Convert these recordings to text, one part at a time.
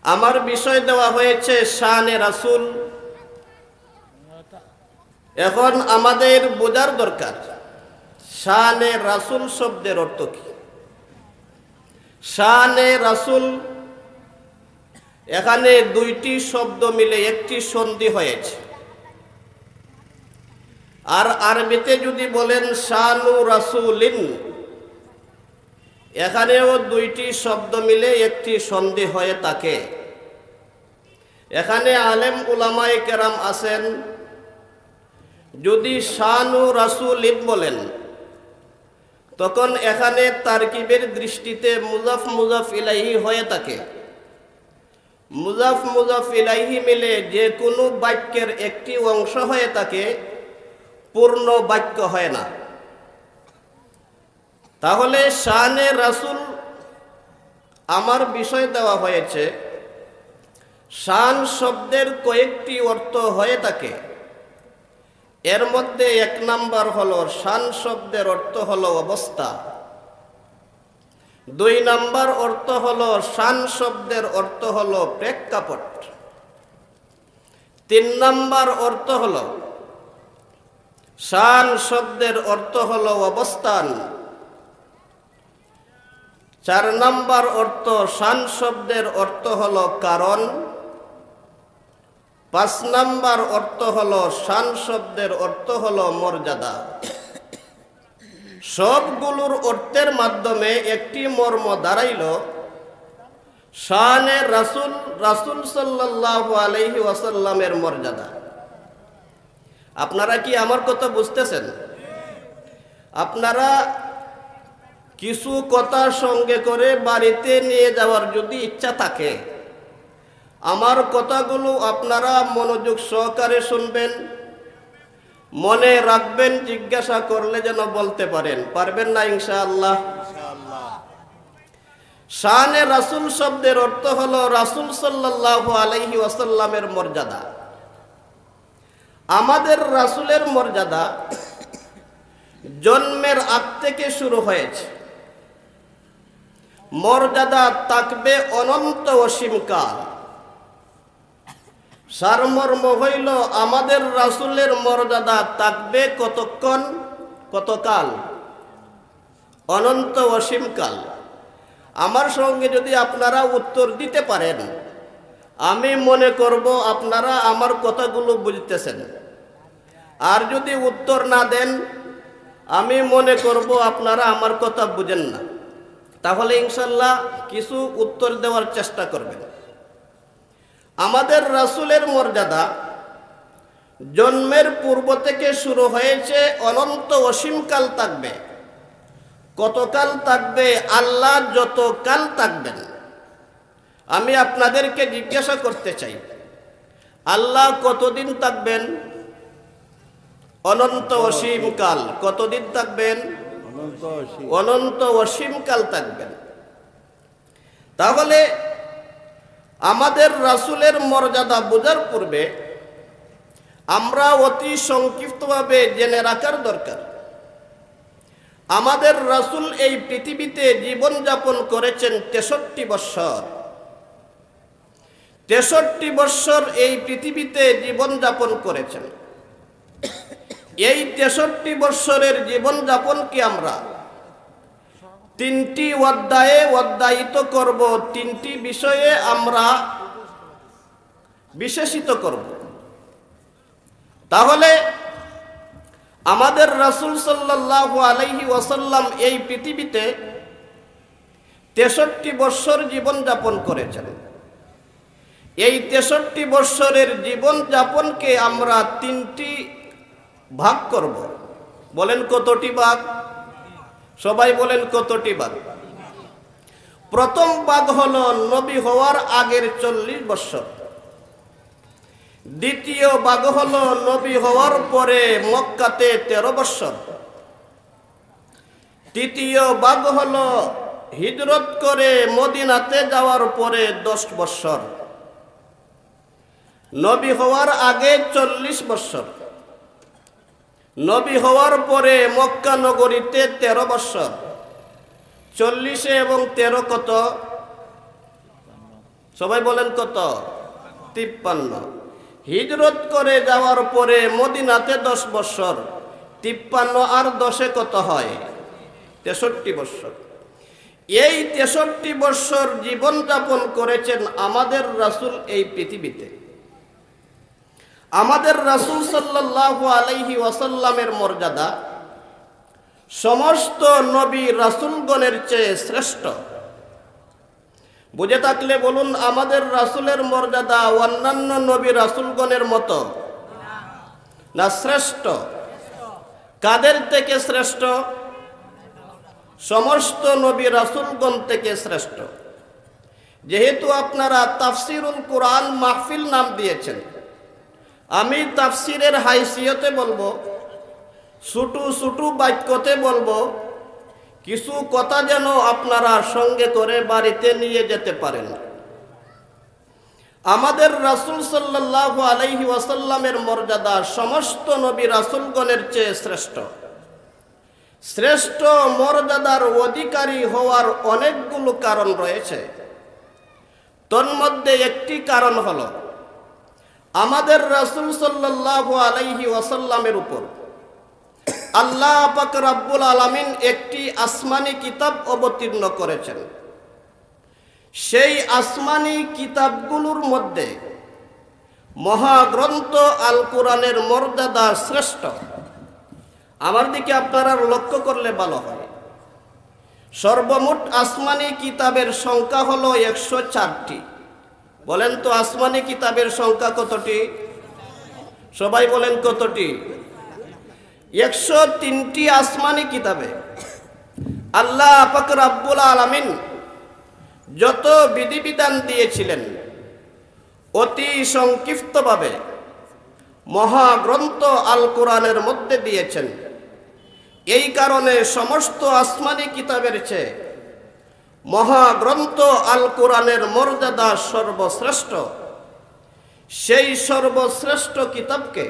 আমার বিষয় দেওয়া হয়েছে শানে রাসূল। এখন আমাদের বোঝার দরকার শানে রাসূল শব্দের অর্থ কি। শানে রাসূল, এখানে দুইটি শব্দ মিলে একটি সন্ধি হয়েছে। আর আরবিতে যদি বলেন শানু রাসূলিন, এখানেও দুইটি শব্দ মিলে একটি সন্ধি হয়ে থাকে। এখানে আলেম উলামায়ে কেরাম আছেন, যদি শানু রাসূলিন বলেন তখন এখানে তারকিবের দৃষ্টিতে মুজাফ মুজাফ ইলাইহি হয়ে থাকে। মুজাফ মুজাফ ইলাইহি মিলে যে কোনো বাক্যের একটি অংশ হয়ে থাকে, পূর্ণ বাক্য হয় না। তাহলে শানে রাসূল আমার বিষয় দেওয়া হয়েছে। শান শব্দের কয়েকটি অর্থ হয়ে থাকে, এর মধ্যে এক নাম্বার হলো শান শব্দের অর্থ হলো অবস্থা। দুই নাম্বার অর্থ হলো শান শব্দের অর্থ হলো প্রেক্ষাপট। তিন নাম্বার অর্থ হলো শান শব্দের অর্থ হলো অবস্থান। চার নাম্বার অর্থ শান শব্দের অর্থ হলো কারণ। পাঁচ নাম্বার অর্থ হলো শান শব্দের অর্থ হলো মর্যাদা। সবগুলোর অর্থের মাধ্যমে একটি মর্ম দাঁড়াইল শানে রাসূল, রাসূল সাল্লাল্লাহু আলাইহি ওয়াসাল্লামের মর্যাদা। আপনারা কি আমার কথা বুঝতেছেন? আপনারা কিছু কথা সঙ্গে করে বাড়িতে নিয়ে যাওয়ার যদি ইচ্ছা থাকে, আমার কথাগুলো আপনারা মনোযোগ সহকারে শুনবেন, মনে রাখবেন, জিজ্ঞাসা করলে যেন বলতে পারেন। পারবেন না ইনশাআল্লাহ? শানে রাসূল শব্দের অর্থ হলো রাসূল সাল্লাল্লাহু আলাইহি ওয়াসাল্লামের মর্যাদা। আমাদের রাসূলের মর্যাদা জন্মের আগ থেকে শুরু হয়েছে। মর্যাদা থাকবে অনন্ত অসীমকাল। সারমর্ম হইল আমাদের রাসূলের মর্যাদা থাকবে কতক্ষণ, কতকাল? অনন্ত অসীমকাল। আমার সঙ্গে যদি আপনারা উত্তর দিতে পারেন, আমি মনে করব আপনারা আমার কথাগুলো বুঝতেছেন। আর যদি উত্তর না দেন, আমি মনে করব আপনারা আমার কথা বুঝেন না। তাহলে ইনশাল্লাহ কিছু উত্তর দেওয়ার চেষ্টা করবেন। আমাদের রাসূলের মর্যাদা জন্মের পূর্ব থেকে শুরু হয়েছে, অনন্ত অসীমকাল থাকবে। কতকাল থাকবে? আল্লাহ যতকাল থাকবেন। আমি আপনাদেরকে জিজ্ঞাসা করতে চাই, আল্লাহ কতদিন থাকবেন? অনন্ত অসীমকাল। কতদিন থাকবেন? অনন্ত অসীমকাল থাকবেন। তাহলে আমাদের রাসূলের মর্যাদা বোঝার পূর্বে আমরা অতি সংক্ষিপ্তভাবে জেনে রাখার দরকার, আমাদের রাসূল এই পৃথিবীতে জীবনযাপন করেছেন 63 বৎসর। 63 বৎসর এই পৃথিবীতে জীবনযাপন করেছেন। এই 63 বৎসরের জীবনযাপনকে আমরা 3টি অধ্যায়ে অধ্যায়িত করব, 3টি বিষয়ে আমরা বিশেষিত করব। তাহলে আমাদের রাসূল সাল্লাল্লাহু আলাইহি ওয়াসাল্লাম এই পৃথিবীতে 63 বৎসর জীবনযাপন করেছেন। এই 63 বৎসরের জীবনযাপনকে আমরা 3টি ভাগ করব। বলেন কতটি ভাগ? সবাই বলেন কতটি ভাগ? প্রথম ভাগ হলো নবী হওয়ার আগের 40 বৎসর। দ্বিতীয় ভাগ হলো নবী হওয়ার পরে মক্কাতে 13 বৎসর। তৃতীয় ভাগ হলো হিজরত করে মদিনাতে যাওয়ার পরে 10 বৎসর। নবী হওয়ার আগে 40 বৎসর, নবী হওয়ার পরে মক্কা নগরীতে 13 বৎসর। 40 এবং 13 কত? সবাই বলেন কত? 53। হিজরত করে যাওয়ার পরে মদিনাতে 10 বছর, 53 আর 10 কত হয়? 63 বছর। এই 63 বছর জীবন যাপন করেছেন আমাদের রাসূল এই পৃথিবীতে। আমাদের রাসূল সাল্লাল্লাহু আলাইহি ওয়াসাল্লামের মর্যাদা সমস্ত নবী রাসূলগণের চেয়ে শ্রেষ্ঠ। বুঝে থাকলে বলুন, আমাদের রাসূলের মর্যাদা অন্যান্য নবী রাসূলগণের মতো না শ্রেষ্ঠ? কাদের থেকে শ্রেষ্ঠ? সমস্ত নবী রাসূলগণ থেকে শ্রেষ্ঠ। যেহেতু আপনারা তাফসিরুল কোরআন মাহফিল নাম দিয়েছেন, আমি তাফসিরের হাইসিয়তে বলবো, ছোট ছোট বাক্যতে বলবো, কিছু কথা যেন আপনারা সঙ্গে করে বাড়িতে নিয়ে যেতে পারেন। আমাদের রাসূল সাল্লাল্লাহু আলাইহি ওয়াসাল্লামের মর্যাদা সমস্ত নবী রাসূলগণের চেয়ে শ্রেষ্ঠ। শ্রেষ্ঠ মর্যাদার অধিকারী হওয়ার অনেকগুলো কারণ রয়েছে। তন্মধ্যে একটি কারণ হলো আমাদের রাসূল সাল্লাল্লাহু আলাইহি ওয়াসাল্লামের উপর আল্লাহ পাক রব্বুল আলামিন একটি আসমানি কিতাব অবতীর্ণ করেছেন। সেই আসমানি কিতাবগুলোর মধ্যে মহাগ্রন্থ আল কোরআনের মর্যাদা শ্রেষ্ঠ। আমার দিকে আপনারা লক্ষ্য করলে ভালো হয়। সর্বমোট আসমানি কিতাবের সংখ্যা হলো 104টি। বলেন তো আসমানি কিতাবের সংখ্যা কতটি? সবাই বলেন কতটি? 103টি আসমানি কিতাবে আল্লাহ পাক রব্বুল আলামিন যত বিধিবিধান দিয়েছিলেন অতি সংক্ষিপ্তভাবে মহাগ্রন্থ আল কোরআনের মধ্যে দিয়েছেন। এই কারণে সমস্ত আসমানি কিতাবের চেয়ে মহাগ্রন্থ আল কোরআনের মর্যাদা সর্বশ্রেষ্ঠ। সেই সর্বশ্রেষ্ঠ কিতাবকে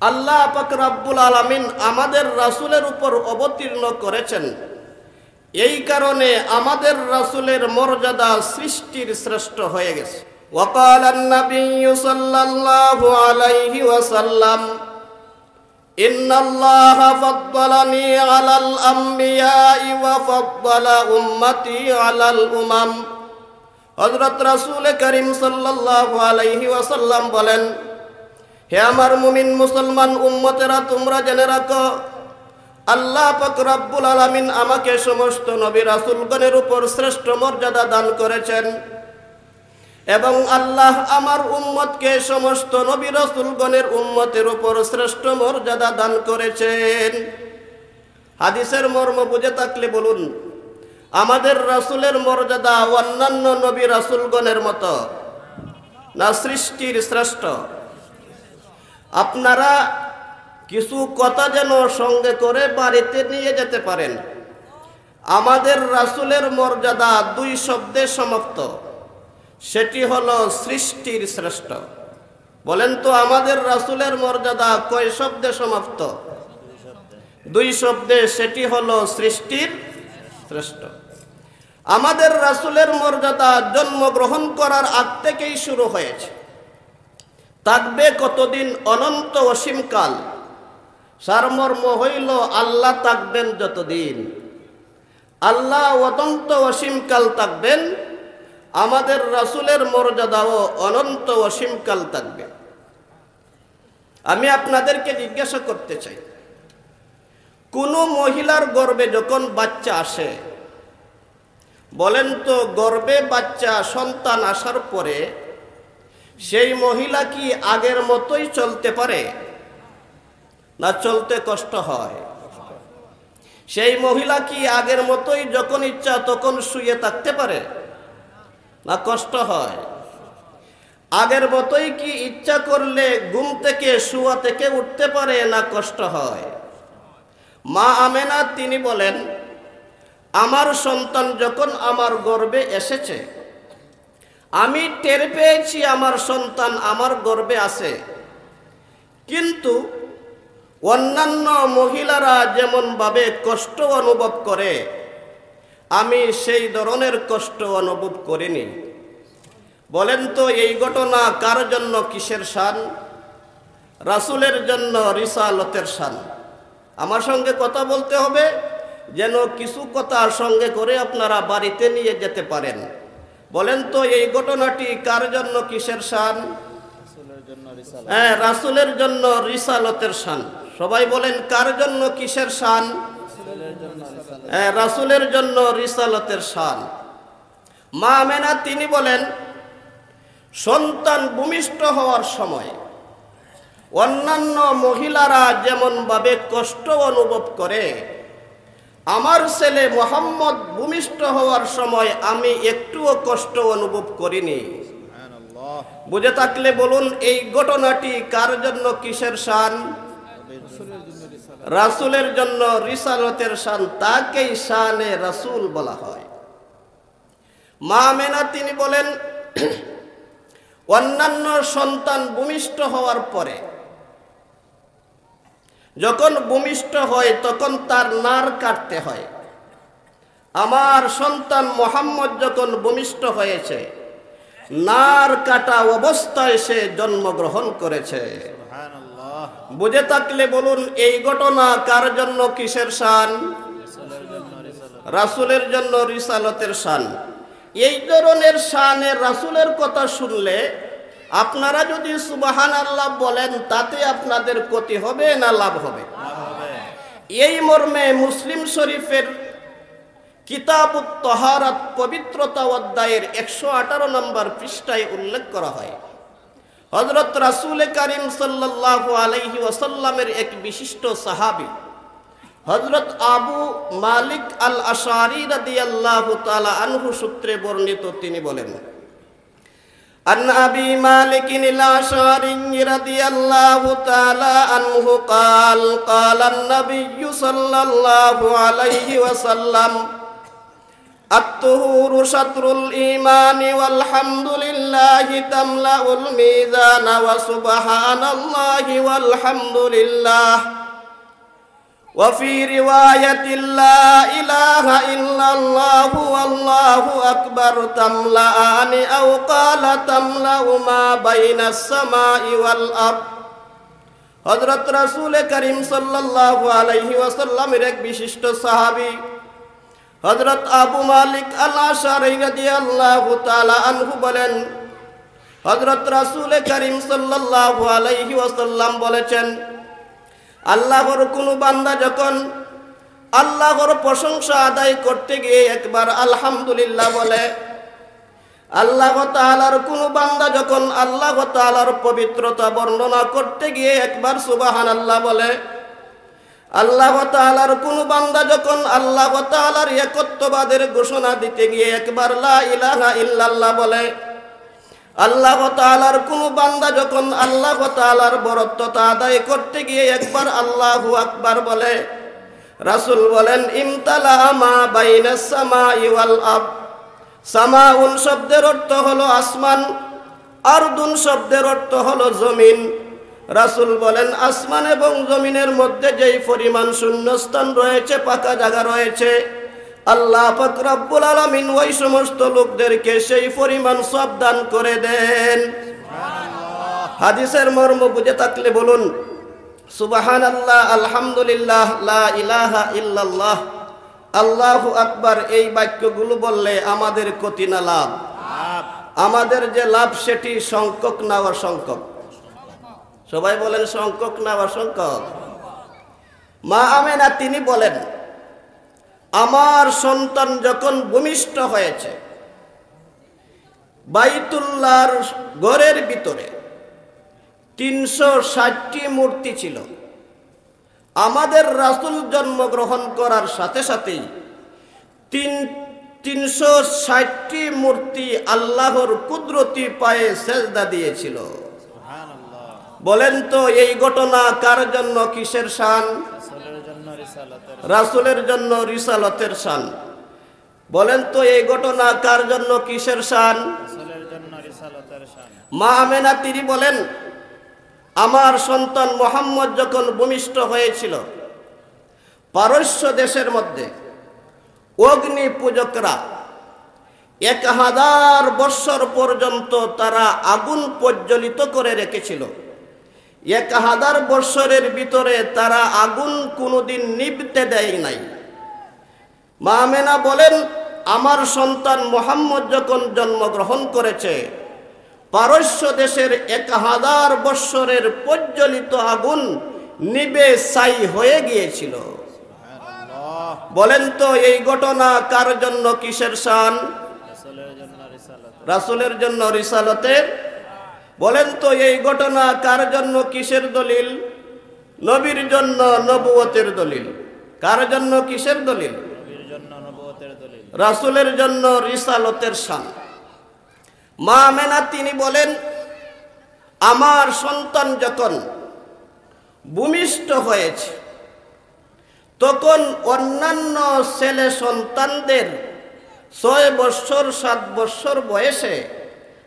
আল্লাহ পাক রব্বুল আলামিন আমাদের রাসূলের উপর অবতীর্ণ করেছেন। এই কারণে আমাদের রাসূলের মর্যাদা সৃষ্টির শ্রেষ্ঠ হয়ে গেছে। ওয়াকালান নাবিয়্যু সাল্লাল্লাহু আলাইহি ওয়াসাল্লাম ইন্নাল্লাহা ফাদ্দালানি আলাল আমবিয়াই ওয়া ফাদ্দালা উম্মতি আলাল উমাম। হযরত রাসূল করিম সাল্লাল্লাহু আলাইহি ওয়াসাল্লাম বলেন, হে আমার মুমিন মুসলমান উম্মতেরা, তোমরা জেনে রাখো, আল্লাহ পাক রব্বুল আলামিন আমাকে সমস্ত নবী রাসূলগণের উপর শ্রেষ্ঠ মর্যাদা দান করেছেন এবং আল্লাহ আমার উম্মতকে সমস্ত নবী রাসূলগণের উম্মতের উপর শ্রেষ্ঠ মর্যাদা দান করেছেন। হাদিসের মর্ম বুঝে থাকলে বলুন, আমাদের রাসূলের মর্যাদা অন্যান্য নবী রাসূলগণের মতো না সৃষ্টির শ্রেষ্ঠ? আপনারা কিছু কথা যেন সঙ্গে করে বাড়িতে নিয়ে যেতে পারেন। আমাদের রাসূলের মর্যাদা 2 শব্দে সমাপ্ত, সেটি হলো সৃষ্টির শ্রেষ্ঠ। বলেন তো আমাদের রাসূলের মর্যাদা কয় শব্দে সমাপ্ত? 2 শব্দে, সেটি হলো সৃষ্টির শ্রেষ্ঠ। আমাদের রাসূলের মর্যাদা জন্মগ্রহণ করার আগ থেকেই শুরু হয়েছে, থাকবে কতদিন? অনন্ত অসীমকাল। সারমর্ম হইল আল্লাহ থাকবেন যতদিন, আল্লাহ অনন্ত অসীমকাল থাকবেন, আমাদের রাসূলের মর্যাদাও অনন্ত অসীমকাল থাকবে। আমি আপনাদেরকে জিজ্ঞাসা করতে চাই, কোন মহিলার গর্ভে যখন বাচ্চা আসে, বলেন তো গর্ভে বাচ্চা সন্তান আসার পরে সেই মহিলা কি আগের মতোই চলতে পারে না চলতে কষ্ট হয়? সেই মহিলা কি আগের মতোই যখন ইচ্ছা তখন শুয়ে থাকতে পারে না কষ্ট হয়? আগের মতোই কি ইচ্ছা করলে ঘুম থেকে শুয়া থেকে উঠতে পারে না কষ্ট হয়? মা আমেনা তিনি বলেন, আমার সন্তান যখন আমার গর্ভে এসেছে, আমি টের পেয়েছি আমার সন্তান আমার গর্ভে আছে, কিন্তু অন্যান্য মহিলারা যেমন ভাবে কষ্ট অনুভব করে আমি সেই ধরনের কষ্ট অনুভব করিনি। বলেন তো এই ঘটনা কার জন্য কিসের শান? রাসূলের জন্য রিসালতের শান। আমার সঙ্গে কথা বলতে হবে, যেন কিছু কথা সঙ্গে করে আপনারা বাড়িতে নিয়ে যেতে পারেন। বলেন তো এই ঘটনাটি কার জন্য কিসের শান? হ্যাঁ, রাসূলের জন্য রিসালতের শান। সবাই বলেন কার জন্য কিসের শান? হ্যাঁ, রাসূলের জন্য রিসালতের শান। মা আমেনা তিনি বলেন, সন্তান ভূমিষ্ঠ হওয়ার সময় অন্যান্য মহিলারা যেমন ভাবে কষ্ট অনুভব করে, আমার ছেলে মুহাম্মদ ভূমিষ্ঠ হওয়ার সময় আমি একটুও কষ্ট অনুভব করিনি। বুঝে থাকলে বলুন এই ঘটনাটি কার জন্য কিসের শান? রাসূলের জন্য রিসালতের শান। তাকেই শানে রাসূল বলা হয়। মা আমেনা তিনি বলেন, অন্যান্য সন্তান ভূমিষ্ঠ হওয়ার পরে যখন ভূমিষ্ঠ হয় তখন তার নার কাটতে হয়। আমার সন্তান মুহাম্মদ যখন ভূমিষ্ঠ হয়েছে, নার কাটা অবস্থায় সে জন্মগ্রহণ করেছে। বুঝে থাকলে বলুন এই ঘটনা কার জন্য কিসের শান? রাসূলের জন্য রিসালতের শান। এই ধরনের শানে রাসূলের কথা শুনলে আপনারা যদি সুবহানাল্লাহ বলেন, তাতে আপনাদের ক্ষতি হবে না লাভ হবে? এই মর্মে মুসলিম শরীফের কিতাবুত তাহারাত পবিত্রতা অধ্যায়ের 118 নম্বর পৃষ্ঠায় উল্লেখ করা হয়, হযরত রাসূল করিম সাল্লাল্লাহু আলাইহি ওয়াসাল্লামের এক বিশিষ্ট সাহাবী হযরত আবু মালিক আল আশআরী রাদিয়াল্লাহু তাআলা আনহু সূত্রে বর্ণিত, তিনি বলেন, আন আবি মালিক আল আশআরী রাদিয়াল্লাহু তাআলা আনহু قال قال النبي সাল্লাল্লাহু আলাইহি ওয়াসাল্লাম, الطهور شطر الإيمان والحمد لله تملأ الميزان وسبحان الله والحمد لله وفي رواية لا إله إلا الله والله أكبر تملأان أو قال تملأ ما بين السماء والأرض। হযরত রাসূল করিম সাল্লাল্লাহু আলাইহি ওয়াসাল্লামের এক বিশিষ্ট সাহাবী হযরত আবু মালিক আল আশআরী রাদিয়াল্লাহু তাআলা আনহু বলেন, হযরত রাসূল করিম সাল্লাল্লাহু আলাইহি ওয়াসাল্লাম বলেছেন, আল্লাহর কোন বান্দা যখন আল্লাহর প্রশংসা আদায় করতে গিয়ে একবার আলহামদুলিল্লাহ বলে, আল্লাহ তাআলার কোন বান্দা যখন আল্লাহ তাআলার পবিত্রতা বর্ণনা করতে গিয়ে একবার সুবহানাল্লাহ বলে, আল্লাহ তাআলার কোন বান্দা যখন আল্লাহ তাআলার একত্ববাদের ঘোষণা দিতে গিয়ে একবার লা ইলাহা ইল্লাল্লাহ বলে, আল্লাহ তাআলার কোন বান্দা যখন আল্লাহ তাআলার বরত্বতা আদায় করতে গিয়ে একবার আল্লাহু আকবার বলে, রাসূল বলেন, ইমতালা মা বাইনাস সামাই ওয়াল আরদ। সামাউন শব্দের অর্থ হলো আসমান, আরদুন শব্দের অর্থ হলো জমিন। রাসূল বলেন, আসমান এবং জমিনের মধ্যে যেই পরিমাণ শূন্যস্থান রয়েছে, পাকা জায়গা রয়েছে, আল্লাহ পাক রব্বুল আলামিন ওই সমস্ত লোকদেরকে সেই পরিমাণ সওয়াব দান করে দেন। হাদিসের মর্ম বুঝে থাকলে বলুন সুবহানাল্লাহ, আলহামদুলিল্লাহ, লা ইলাহা ইল্লাল্লাহ, আল্লাহু আকবার। এই বাক্যগুলো বললে আমাদের ক্ষতি না লাভ? আমাদের যে লাভ সেটি সংখ্যক না অসংখ্যক? সবাই বলেন সংখ্যক না অসংখ্যক? মা আমেনা তিনি বলেন, আমার সন্তান যখন ভূমিষ্ঠ হয়েছে, বাইতুল্লাহর ঘরের ভিতরে 360টি মূর্তি ছিল। আমাদের রাসূল জন্মগ্রহণ করার সাথে সাথেই 360টি মূর্তি আল্লাহর কুদরতি পায়ে সেজদা দিয়েছিল। বলেন তো এই ঘটনা কার জন্য কিসের শান? রাসূলের জন্য রিসালতের শান। বলেন তো এই ঘটনা কার জন্য কিসের শান? মা আমেনা তিনি বলেন, আমার সন্তান মুহাম্মদ যখন ভূমিষ্ঠ হয়েছিল, পারস্য দেশের মধ্যে অগ্নি পূজকরা 1000 বৎসর পর্যন্ত তারা আগুন প্রজ্বলিত করে রেখেছিল। 1000 বৎসরের ভিতরে তারা আগুন কোনোদিন নিভতে দেয় নাই। মা আমেনা বলেন, আমার সন্তান মুহাম্মদ যখন জন্মগ্রহণ করেছে, পারস্য দেশের 1000 বৎসরের প্রজ্বলিত আগুন নিভে ছাই হয়ে গিয়েছিল। বলেন তো এই ঘটনা কার জন্য, কিসের শান? রাসূলের জন্য, রিসালতের। বলেন তো এই ঘটনা কার জন্য, কিসের দলিল? নবীর জন্য, নবুয়তের দলিল। কার জন্য, কিসের দলিল? রাসূলের জন্য, রিসালতের শান। মা আমেনা তিনি বলেন, আমার সন্তান যখন ভূমিষ্ঠ হয়েছে, তখন অন্যান্য ছেলে সন্তানদের 6 বৎসর 7 বৎসর বয়সে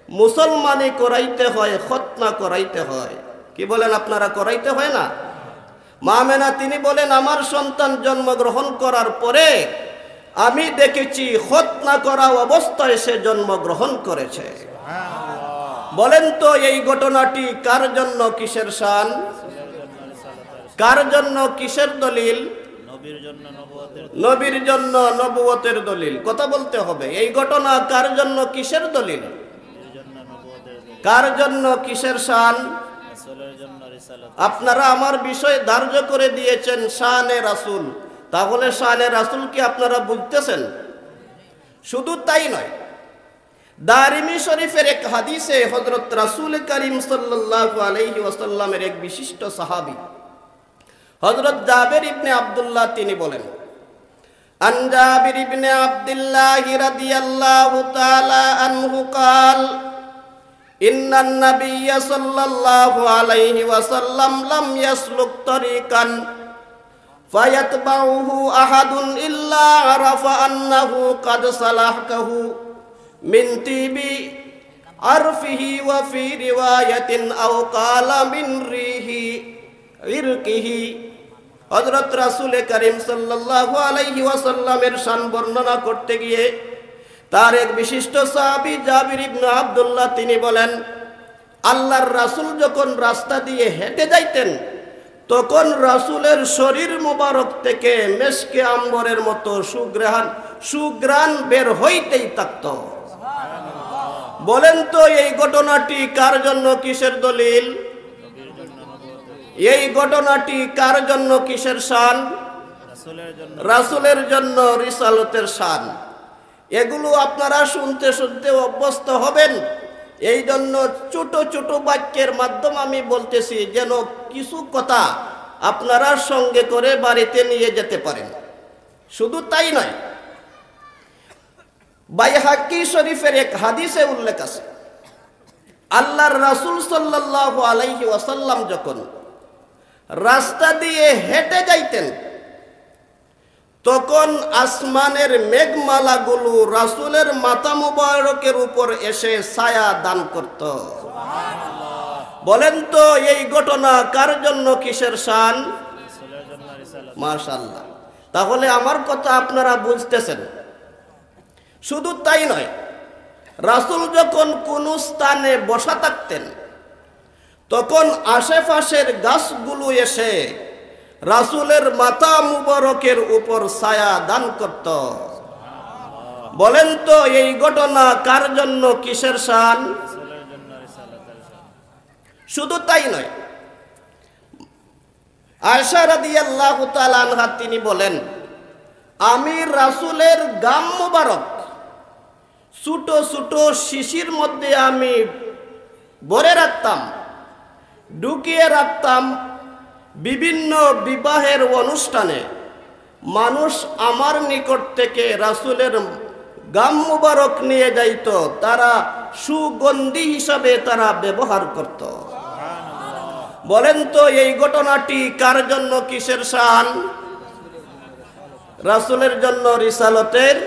মুসলমানি করাইতে হয়, খতনা করাইতে হয়। কি বলেন আপনারা, করাইতে হয় না? মা আমেনা তিনি বলেন, আমার সন্তান জন্মগ্রহণ করার পরে আমি দেখেছি খতনা করা অবস্থায় সে জন্মগ্রহণ করেছে। বলেন তো এই ঘটনাটি কার জন্য, কিসের শান? কার জন্য, কিসের দলিল? নবীর জন্য, নবুয়তের দলিল। কথা বলতে হবে, এই ঘটনা কার জন্য, কিসের দলিল? কার জন্য, কিসের শান? আপনারা আমার বিষয় ধার্য করে দিয়েছেন শানে রাসূল, তাহলে শানে রাসূল কি আপনারা বুঝতেছেন? শুধু তাই নয়, দারিমি শরীফের এক হাদিসে হযরত রাসূল করিম সাল্লাল্লাহু আলাইহি ওয়াসাল্লামের এক বিশিষ্ট সাহাবী হযরত জাবির ইবনে আব্দুল্লাহ তিনি বলেন, আন জাবির ইবনে আব্দুল্লাহ রাদিয়াল্লাহু তাআলা আনহু قال ইন্নান নাবিয়্য সাল্লাল্লাহু আলাইহি ওয়াসাল্লাম লাম ইয়াসলুক তরিকান ফায়াতবাউহু আহাদুন ইল্লা আরাফা আন্নাহু ক্বাদ সালাহকাহু মিন তিবি আরফিহি ওয়া ফি রিওয়ায়াতিন আও ক্বালা মিন রিহি ইরকিহি। হযরত রাসূল করিম সাল্লাল্লাহু আলাইহি ওয়াসাল্লামের শান বর্ণনা করতে গিয়ে তার এক বিশিষ্ট সাহাবী জাবির ইবনে আব্দুল্লাহ তিনি বলেন, আল্লাহর রাসূল যখন রাস্তা দিয়ে হেঁটে যাইতেন, তখন রাসূলের শরীর মোবারক থেকে মেশকে আম্বরের মতো সুঘ্রাণ বের হইতেই থাকত। বলেন তো এই ঘটনাটি কার জন্য, কিসের দলিল? এই ঘটনাটি কার জন্য, কিসের শান? রাসূলের জন্য, রিসালতের শান। এগুলো আপনারা শুনতে শুনতে অভ্যস্ত হবেন। এই জন্য ছোট ছোট বাক্যের মাধ্যমে আমি বলতেছি, যেন কিছু কথা আপনারা সঙ্গে করে বাড়িতে নিয়ে যেতে পারেন। শুধু তাই নয়, বাইহাকি শরীফের এক হাদিসে উল্লেখ আছে, আল্লাহর রাসূল সাল্লাল্লাহু আলাইহি ওয়াসাল্লাম যখন রাস্তা দিয়ে হেঁটে যাইতেন, তখন আসমানের মেঘমালাগুলো রাসূলের মাথা মুবারকের উপর এসে ছায়া দান করত। বলেন তো এই ঘটনা কার জন্য, কিসের শান? মাশাআল্লাহ। তাহলে আমার কথা আপনারা বুঝতেছেন। শুধু তাই নয়, রাসূল যখন কোন স্থানে বসা থাকতেন, তখন আশেপাশের গাছগুলো এসে রাসূলের মাথা মুবারকের উপর ছায়া দান করত। বলেন তো এই ঘটনা কার জন্য, কিসের শান? শুধু তাই নয়, আয়েশা রাদিয়াল্লাহু তাআলা আনহা তিনি বলেন, আমি রাসূলের গাম মুবারক ছোট ছোট শিশির মধ্যে আমি ভরে রাখতাম, ঢুকিয়ে রাখতাম। বিভিন্ন বিবাহের অনুষ্ঠানে মানুষ আমার নিকট থেকে রাসূলের গাম মুবারক নিয়ে যাইত, তারা সুগন্ধি হিসাবে তারা ব্যবহার করত। বলেন তো এই ঘটনাটি কার জন্য, কিসের শান? রাসূলের জন্য, রিসালতের।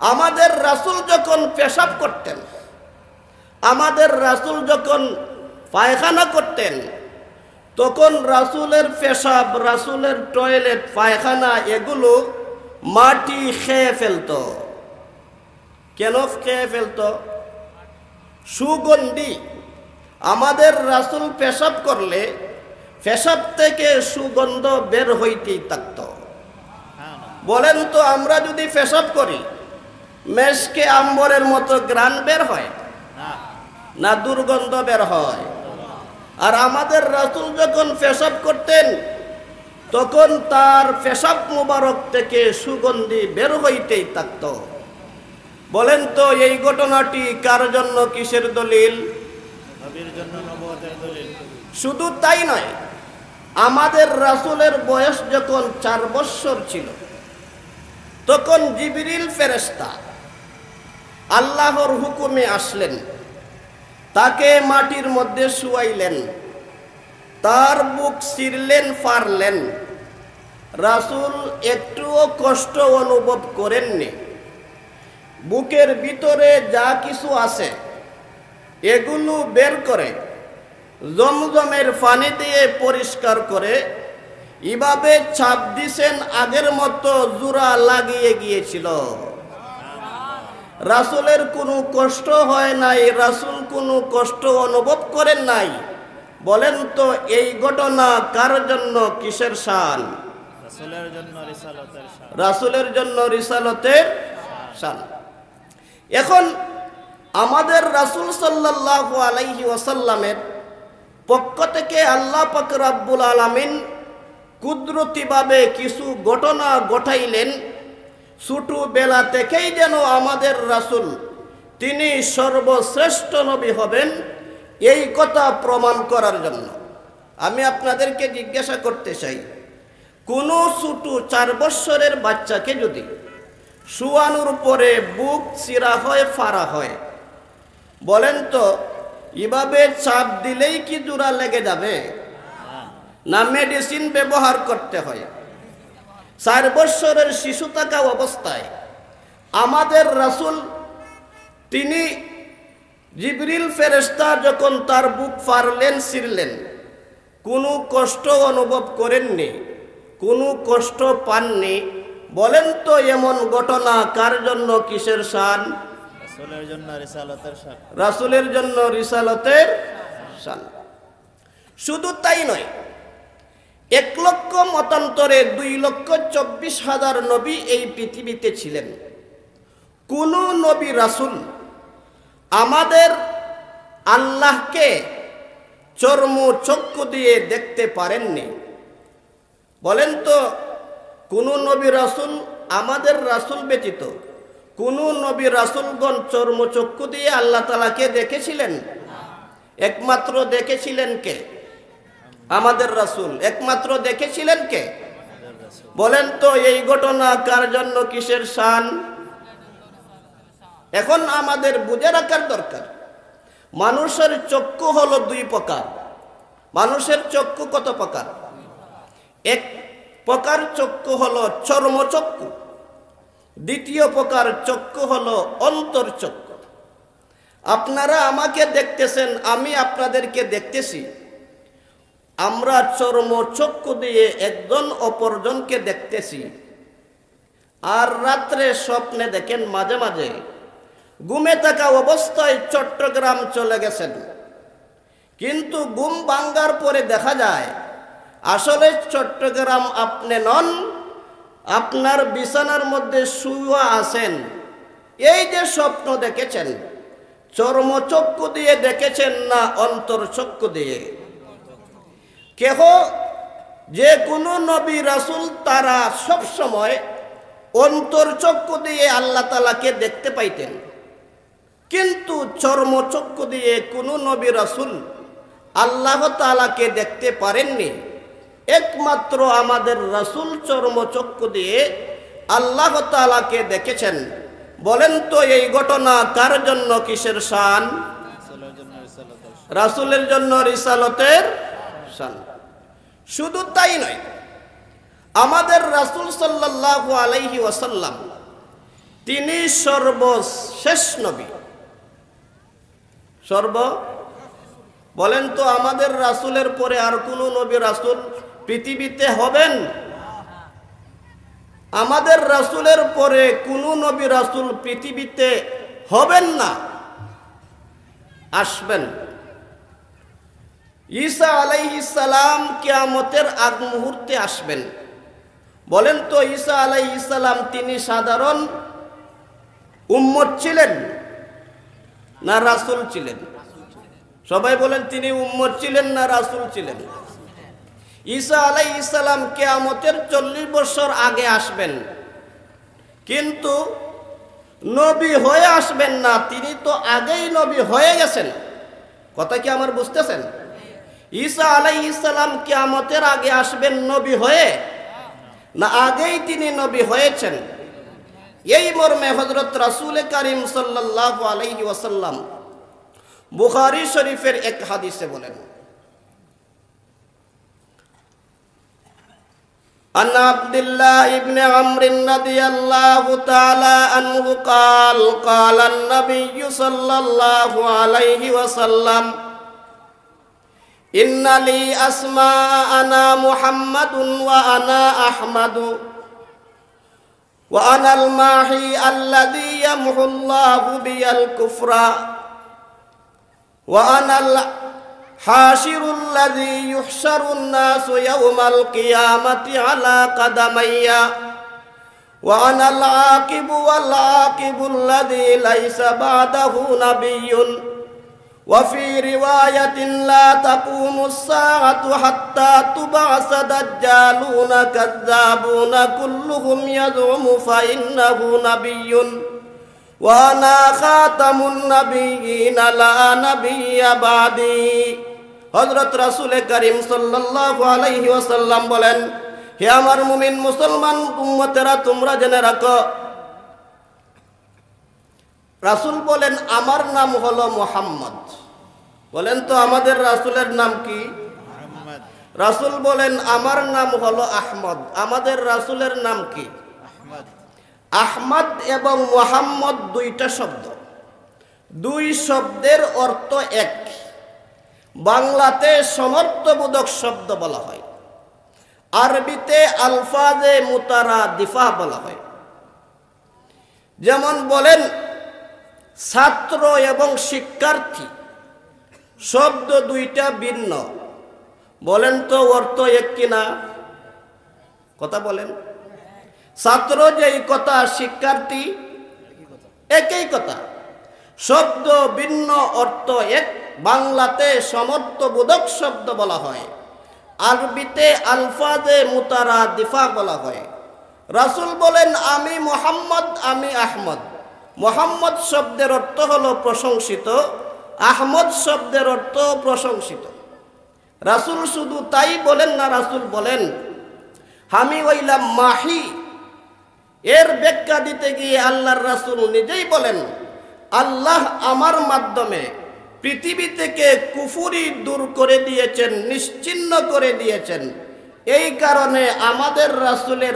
আমাদের রাসূল যখন পেশাব করতেন, আমাদের রাসূল যখন পায়খানা করতেন, তখন রাসূলের পেশাব, রাসূলের টয়লেট, পায়খানা এগুলো মাটি খেয়ে ফেলত। কেন খেয়ে ফেলতো? সুগন্ধি। আমাদের রাসূল পেশাব করলে পেশাব থেকে সুগন্ধ বের হইতেই থাকত। বলেন তো, আমরা যদি পেশাব করি মেশকে আম্বরের মতো ঘ্রাণ বের হয় না দুর্গন্ধ বের হয়? আর আমাদের রাসূল যখন পেশাব করতেন তখন তার পেশাব মুবারক থেকে সুগন্ধি বের হইতেই থাকত। বলেন তো, এই ঘটনাটি কার জন্য কিসের দলিল? নবীর জন্য নবুয়তের দলিল। শুধু তাই নয়, আমাদের রাসূলের বয়স যখন 4 বৎসর ছিল তখন জিবরিল ফেরেশতা আল্লাহর হুকুমে আসলেন, তাকে মাটির মধ্যে শুয়াইলেন, তার বুক ছিঁড়লেন, ফাড়লেন। রাসূল একটুও কষ্ট অনুভব করেননি। বুকের ভিতরে যা কিছু আছে এগুলো বের করে জমজমের পানি দিয়ে পরিষ্কার করে এভাবে ছাপ দিছেন, আগের মতো জোড়া লাগিয়ে গিয়েছিল। রাসূলের কোনো কষ্ট হয় নাই, রাসূল কোনো কষ্ট অনুভব করেন নাই। বলেন তো, এই ঘটনা কার জন্য কিসের শান? রাসূলের জন্য রিসালাতের শান। রাসূলের জন্য রিসালাতের শান। এখন আমাদের রাসূল সাল্লাল্লাহু আলাইহি ওয়াসাল্লামের পক্ষ থেকে আল্লাহ পাক রব্বুল আলামিন কুদরতিভাবে কিছু ঘটনা ঘটাইলেন। ছোটবেলা থেকেই যেন আমাদের রাসূল তিনি সর্বশ্রেষ্ঠ নবী হবেন এই কথা প্রমাণ করার জন্য। আমি আপনাদেরকে জিজ্ঞাসা করতে চাই, কোনো ছোট 4 বৎসরের বাচ্চাকে যদি শুয়ানোর পরে বুক চিরা হয়, ফাড়া হয়, বলেন তো এভাবে চাপ দিলেই কি জোড়া লেগে যাবে? না মেডিসিন ব্যবহার করতে হয়? 4 বৎসরের শিশু থাকা অবস্থায় আমাদের রাসূল তিনি জিবরিল ফেরেশতা যখন তার বুক ফাড়লেন, ছিঁড়লেন, কোনো কষ্ট অনুভব করেননি, কোনো কষ্ট পাননি। বলেন তো, এমন ঘটনা কার জন্য কিসের শান? রাসূলের জন্য রিসালাতের শান। রাসূলের জন্য রিসালাতের শান। শুধু তাই নয়, 1 লক্ষ মতান্তরে 2,24,000 নবী এই পৃথিবীতে ছিলেন। কোন নবী রাসূল আমাদের আল্লাহকে চর্মচক্ষু দিয়ে দেখতে পারেননি। বলেন তো, কোন নবী রাসূল, আমাদের রাসূল ব্যতীত কোন নবী রাসূলগণ চর্মচক্ষু দিয়ে আল্লাহ তাআলাকে দেখেছিলেন? একমাত্র দেখেছিলেন কে? আমাদের রাসূল। একমাত্র দেখেছিলেন কে? বলেন তো, এই ঘটনা কার জন্য কিসের শান? এখন আমাদের বুঝে রাখার দরকার, মানুষের চক্ষু হলো 2 প্রকার। মানুষের চক্ষু কত প্রকার? এক প্রকার চক্ষু হলো চর্মচক্ষু, দ্বিতীয় প্রকার চক্ষু হলো অন্তরচক্ষু। আপনারা আমাকে দেখতেছেন, আমি আপনাদেরকে দেখতেছি। আমরা চর্মচক্ষু দিয়ে একজন অপরজনকে দেখতেছি। আর রাত্রে স্বপ্নে দেখেন, মাঝে মাঝে ঘুমে থাকা অবস্থায় চট্টগ্রাম চলে গেছেন, কিন্তু ঘুম ভাঙ্গার পরে দেখা যায় আসলে চট্টগ্রাম আপনি নন, আপনার বিছানার মধ্যে শুয়ে আছেন। এই যে স্বপ্ন দেখেছেন, চর্মচক্ষু দিয়ে দেখেছেন না অন্তরচক্ষু দিয়ে? কেহ যে কোনো নবী রাসূল তারা সব সময় অন্তরচক্ষু দিয়ে আল্লাহ তাআলাকে দেখতে পাইতেন, কিন্তু চর্মচক্ষু দিয়ে কোনো নবী রাসূল আল্লাহ তাআলাকে দেখতে পারেননি। একমাত্র আমাদের রাসূল চর্মচক্ষু দিয়ে আল্লাহ তাআলাকে দেখেছেন। বলেন তো, এই ঘটনা কার জন্য কিসের শান? রাসূলের জন্য রিসালাতের শান। শুধু তাই নয়, আমাদের রাসূল সাল্লাল্লাহু আলাইহি ওয়াসাল্লাম তিনি সর্বশেষ নবী। বলেন তো, আমাদের রাসূলের পরে আর কোন নবী রাসূল পৃথিবীতে হবেন? আমাদের রাসূলের পরে কোন নবী রাসূল পৃথিবীতে হবেন না, আসবেন। ঈসা আলাইহিস সালাম কিয়ামতের আগ মুহূর্তে আসবেন। বলেন তো ঈসা আলাইহিস সালাম তিনি সাধারণ উম্মত ছিলেন না রাসূল ছিলেন? সবাই বলেন তিনি উম্মত ছিলেন না রাসূল ছিলেন? ঈসা আলাইহিস সালাম কিয়ামতের 40 বছর আগে আসবেন, কিন্তু নবী হয়ে আসবেন না, তিনি তো আগেই নবী হয়ে গেছেন। কথা কি আমার বুঝতেছেন? ঈসা আলাইহিস সালাম কিয়ামতের আগে আসবেন নবী হয়ে, না আগেই তিনি নবী হয়েছেন? এই মর্মে হযরত রাসূল করিম সাল্লাল্লাহু আলাইহি ওয়াসাল্লাম বুখারী শরীফের এক হাদিসে বলেন, عن عبد الله بن عمرو رضي الله تعالى عنه قال قال النبي صلى الله عليه وسلم إن لي أسماء أنا محمد وأنا أحمد وأنا الماحي الذي يمحو الله بي الكفر وأنا حاشر الذي يحشر الناس يوم القيامة على قدمي وأنا العاقب والعاقب الذي ليس بعده نبي وفي رواية لا تقوم الساعة حتى تبعث دجالون كذابون كلهم يزعم فإنه نبي وأنا خاتم النبيين لا نبي بعدي। হযরত রাসূল করিম সাল্লাল্লাহু আলাইহি ওয়াসাল্লাম বলেন, হে আমার মুমিন মুসলমান উম্মতেরা, তোমরা জেনে রাখো, রাসূল বলেন আমার নাম হলো মুহাম্মদ। বলেন তো আমাদের রাসূলের নাম কি? মুহাম্মদ। রাসূল বলেন আমার নাম হলো আহমদ। আমাদের রাসূলের নাম কি? আহমদ। আহমদ এবং মুহাম্মদ দুইটা শব্দ, দুই শব্দের অর্থ এক। বাংলাতে সমর্থবোধক শব্দ বলা হয়, আরবিতে আলফাজে মুতারাদিফা বলা হয়। যেমন বলেন ছাত্র এবং শিক্ষার্থী, শব্দ দুইটা ভিন্ন, বলেন তো অর্থ এক কিনা? কথা বলেন। ছাত্র যেই কথা, শিক্ষার্থী একই কথা, শব্দ ভিন্ন অর্থ এক। বাংলাতে সমর্থবোধক শব্দ বলা হয়, আরবিতে আলফাজে মুতারাদিফা বলা হয়। রাসূল বলেন আমি মুহাম্মদ, আমি আহমদ। মুহাম্মদ শব্দের অর্থ হলো প্রশংসিত, আহমদ শব্দের অর্থ প্রশংসিত। রাসূল শুধু তাই বলেন না, রাসূল বলেন আমি হইলাম মাহি। এর ব্যাখ্যা দিতে গিয়ে আল্লাহর রাসূল নিজেই বলেন, আল্লাহ আমার মাধ্যমে পৃথিবী থেকে কুফরি দূর করে দিয়েছেন, নিশ্চিহ্ন করে দিয়েছেন। এই কারণে আমাদের রাসূলের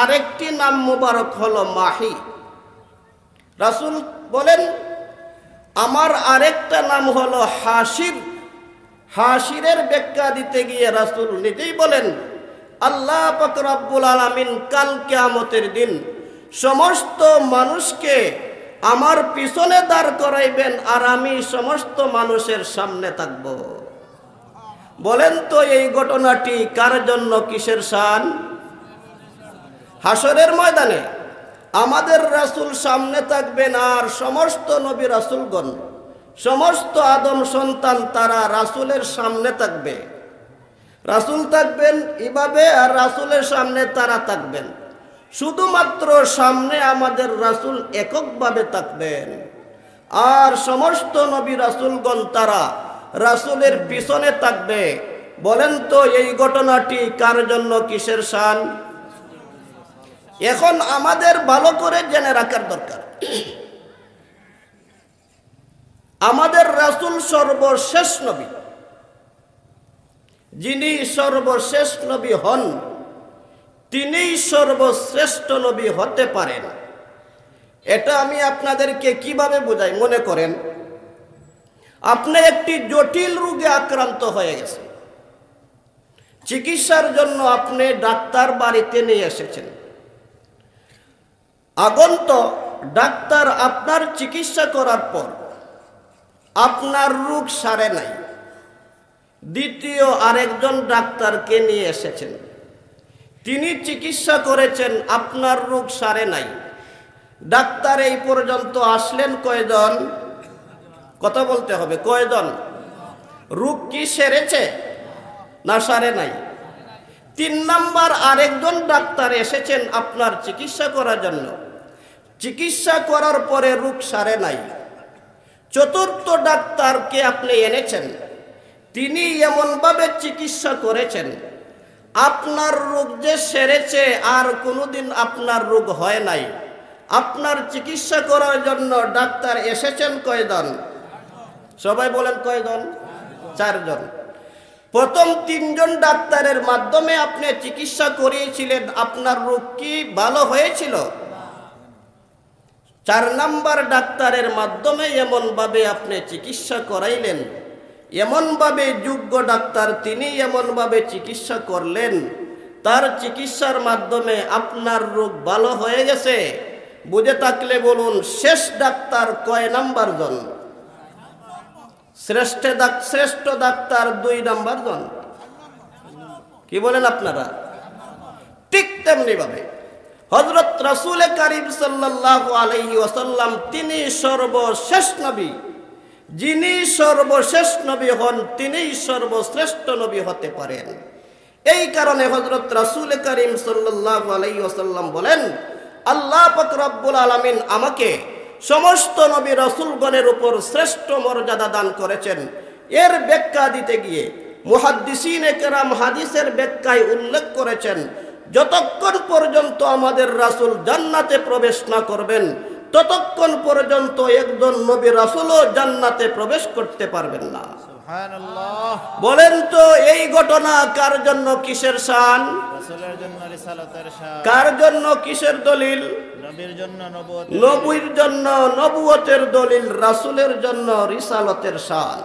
আরেকটি নাম মুবারক হলো মাহি। রাসূল বলেন আমার আরেকটা নাম হলো হাসির। হাসিরের ব্যাখ্যা দিতে গিয়ে রাসূল নিজেই বলেন, আল্লাহ পাক রব্বুল আলামিন কাল কিয়ামতের দিন সমস্ত মানুষকে আমার পিছনে দাঁড় করাইবেন, আর আমি সমস্ত মানুষের সামনে থাকব। বলেন তো এই ঘটনাটি কার জন্য, কিসের শান? হাসরের ময়দানে আমাদের রাসূল সামনে থাকবেন, আর সমস্ত নবী রাসূলগণ, সমস্ত আদম সন্তান তারা রাসূলের সামনে থাকবে। রাসূল থাকবেন এভাবে, আর রাসূলের সামনে তারা থাকবেন। শুধুমাত্র সামনে আমাদের রাসূল এককভাবে থাকবেন, আর সমস্ত নবী রাসূলগণ তারা রাসূলের পিছনে থাকবে। বলেন তো এই ঘটনাটি কার জন্য, কিসের শান? এখন আমাদের ভালো করে জেনে রাখার দরকার, আমাদের রাসূল সর্বশেষ নবী। যিনি সর্বশেষ নবী হন, তিনিই সর্বশ্রেষ্ঠ নবী হতে পারেন। এটা আমি আপনাদেরকে কিভাবে বোঝাই? মনে করেন আপনি একটি জটিল রোগে আক্রান্ত হয়ে গেছেন, চিকিৎসার জন্য আপনি ডাক্তার বাড়িতে নিয়ে এসেছেন। আগন্ত ডাক্তার আপনার চিকিৎসা করার পর আপনার রোগ সারে নাই, দ্বিতীয় আরেকজন ডাক্তারকে নিয়ে এসেছেন, তিনি চিকিৎসা করেছেন, আপনার রোগ সারে নাই। ডাক্তার এই পর্যন্ত আসলেন কয়জন? কথা বলতে হবে, কয়জন? রোগ কি সেরেছে না সারে নাই? 3 নাম্বার আরেকজন ডাক্তার এসেছেন আপনার চিকিৎসা করার জন্য, চিকিৎসা করার পরে রোগ সারে নাই। 4র্থ ডাক্তারকে আপনি এনেছেন, তিনি এমনভাবে চিকিৎসা করেছেন আপনার রোগ যে সেরেছে, আর কোনোদিন আপনার রোগ হয় নাই। আপনার চিকিৎসা করার জন্য ডাক্তার এসেছেন কয়জন? সবাই বলেন কয়জন? 4 জন। প্রথম 3 জন ডাক্তারের মাধ্যমে আপনি চিকিৎসা করিয়েছিলেন, আপনার রোগ কি ভালো হয়েছিল? 4 নাম্বার ডাক্তারের মাধ্যমে এমনভাবে আপনি চিকিৎসা করাইলেন, এমনভাবে যোগ্য ডাক্তার তিনি এমনভাবে চিকিৎসা করলেন, তার চিকিৎসার মাধ্যমে আপনার রোগ ভালো হয়ে গেছে। বুঝে থাকলে বলুন, শেষ ডাক্তার কয় নাম্বার জন? শ্রেষ্ঠ ডাক্তার 2 নাম্বার জন। কি বলেন আপনারা? ঠিক তেমনি ভাবে হযরত রাসূল কারীম সাল্লাল্লাহু আলাইহি ওয়াসাল্লাম তিনি সর্বশেষ নবী। যিনি সর্বশেষ নবী হন তিনি সর্বশ্রেষ্ঠ নবী হতে পারেন। এই কারণে হযরত রাসূল কারীম সাল্লাল্লাহু আলাইহি ওয়াসাল্লাম বলেন, আল্লাহ পাক রব্বুল আলামিন আমাকে সমস্ত নবী রাসূলগণের উপর শ্রেষ্ঠ মর্যাদা দান করেছেন। এর ব্যাখ্যা দিতে গিয়ে মুহাদ্দিসিনে কেরাম হাদিসের ব্যাখ্যায় উল্লেখ করেছেন, যতক্ষণ পর্যন্ত আমাদের রাসূল জান্নাতে প্রবেশ না করবেন ততক্ষণ পর্যন্ত একজন নবী রাসূলও জান্নাতে প্রবেশ করতে পারবেন না। সুবহানাল্লাহ। বলেন তো এই ঘটনা কার জন্য কিসের শান? রাসূলের জন্য রিসালাতের শান। কার জন্য কিসের দলিল? নবীর জন্য নবুয়তের। নবীর জন্য নবুয়তের দলিল, রাসূলের জন্য রিসালাতের শান।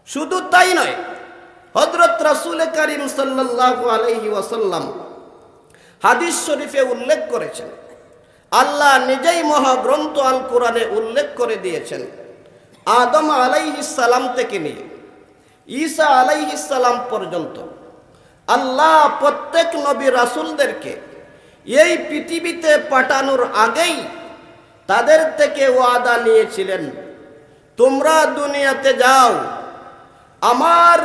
শুধু তাই নয়, হযরত রাসূল কারীম সাল্লাল্লাহু আলাইহি ওয়াসাল্লাম হাদিস শরীফে উল্লেখ করেছেন, আল্লাহ নিজেই মহাগ্রন্থ আল কোরআনে উল্লেখ করে দিয়েছেন, আদম আলাইহিস সালাম থেকে নিয়ে ঈসা আলাইহিস সালাম পর্যন্ত আল্লাহ প্রত্যেক নবী রাসূলদেরকে এই পৃথিবীতে পাঠানোর আগেই তাদের থেকে ওয়াদা নিয়েছিলেন, তোমরা দুনিয়াতে যাও, আমার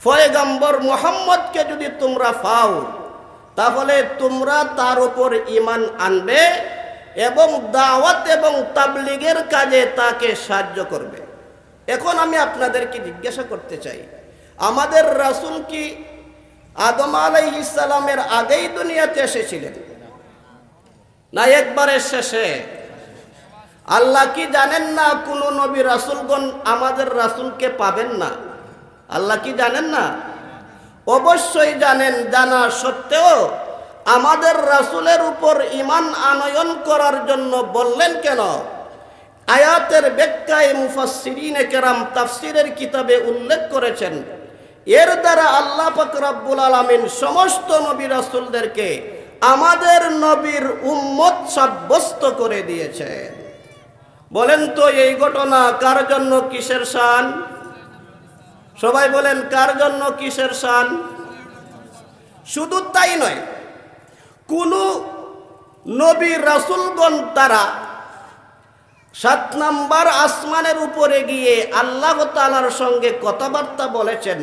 পয়গম্বর মুহাম্মদকে যদি তোমরা পাও তাহলে তোমরা তার উপর ঈমান আনবে এবং দাওয়াত এবং তাবলীগের কাজে তাকে সাহায্য করবে। এখন আমি আপনাদেরকে জিজ্ঞাসা করতে চাই, আমাদের রাসূল কি আদম আলাইহিস সালামের আগেই দুনিয়াতে এসেছিলেন না একবারে শেষে? আল্লাহ কি জানেন না কোন নবী রাসূলগণ আমাদের রাসূলকে পাবেন না? আল্লাহ কি জানেন না? অবশ্যই জানেন। জানা সত্ত্বেও আমাদের রাসূলের উপর ঈমান আনয়ন করার জন্য বললেন কেন? আয়াতের ব্যাখ্যায় মুফাসসিরিনে কেরাম তাফসীরের কিতাবে উল্লেখ করেছেন, এর দ্বারা আল্লাহ পাক রব্বুল আলামিন সমস্ত নবী রাসূলদেরকে আমাদের নবীর উম্মত সাব্যস্ত করে দিয়েছেন। বলেন তো এই ঘটনা কার জন্য কিসের শান? সবাই বলেন কার জন্য কিসের শান? শুধু তাই নয়, কোন নবী রাসূলগণ তারা 7 নাম্বার আসমানের উপরে গিয়ে আল্লাহ তাআলার সঙ্গে কথাবার্তা বলেছেন,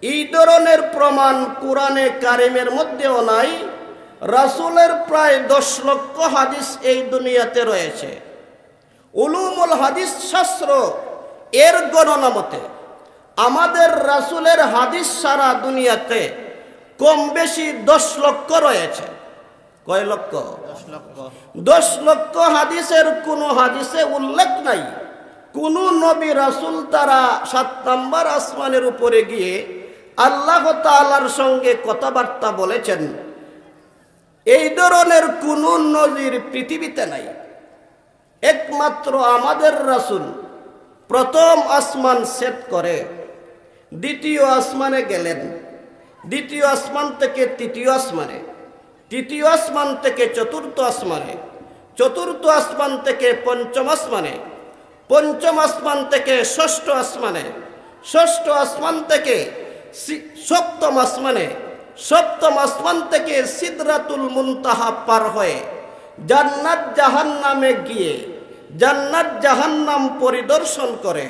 এই ধরনের প্রমাণ কোরআনে কারিমের মধ্যেও নাই। রাসূলের প্রায় 10 লক্ষ হাদিস এই দুনিয়াতে রয়েছে। উলুমুল হাদিস শাস্ত্র এর গণনা মতে আমাদের রাসূলের হাদিস সারা দুনিয়াতে কম বেশি 10 লক্ষ রয়েছে। কয় লক্ষ? 10 লক্ষ। 10 লক্ষ হাদিসের কোনো হাদিসে উল্লেখ নাই কোন নবী রাসূল তারা 7 নাম্বার আসমানের উপরে গিয়ে আল্লাহ তাআলার সঙ্গে কথাবার্তা বলেছেন। এই ধরনের কোন নজির পৃথিবীতে নাই। একমাত্র আমাদের রাসূল প্রথম আসমান সেট করে দ্বিতীয় আসমানে গেলেন, দ্বিতীয় আসমান থেকে তৃতীয় আসমানে, তৃতীয় আসমান থেকে চতুর্থ আসমানে, চতুর্থ আসমান থেকে পঞ্চম আসমানে, পঞ্চম আসমান থেকে ষষ্ঠ আসমানে, ষষ্ঠ আসমান থেকে সপ্তম আসমানে, সপ্তম আসমান থেকে সিদরাতুল মুনতাহা পার হয়ে জান্নাত জাহান্নামে গিয়ে জান্নাত জাহান্নাম পরিদর্শন করে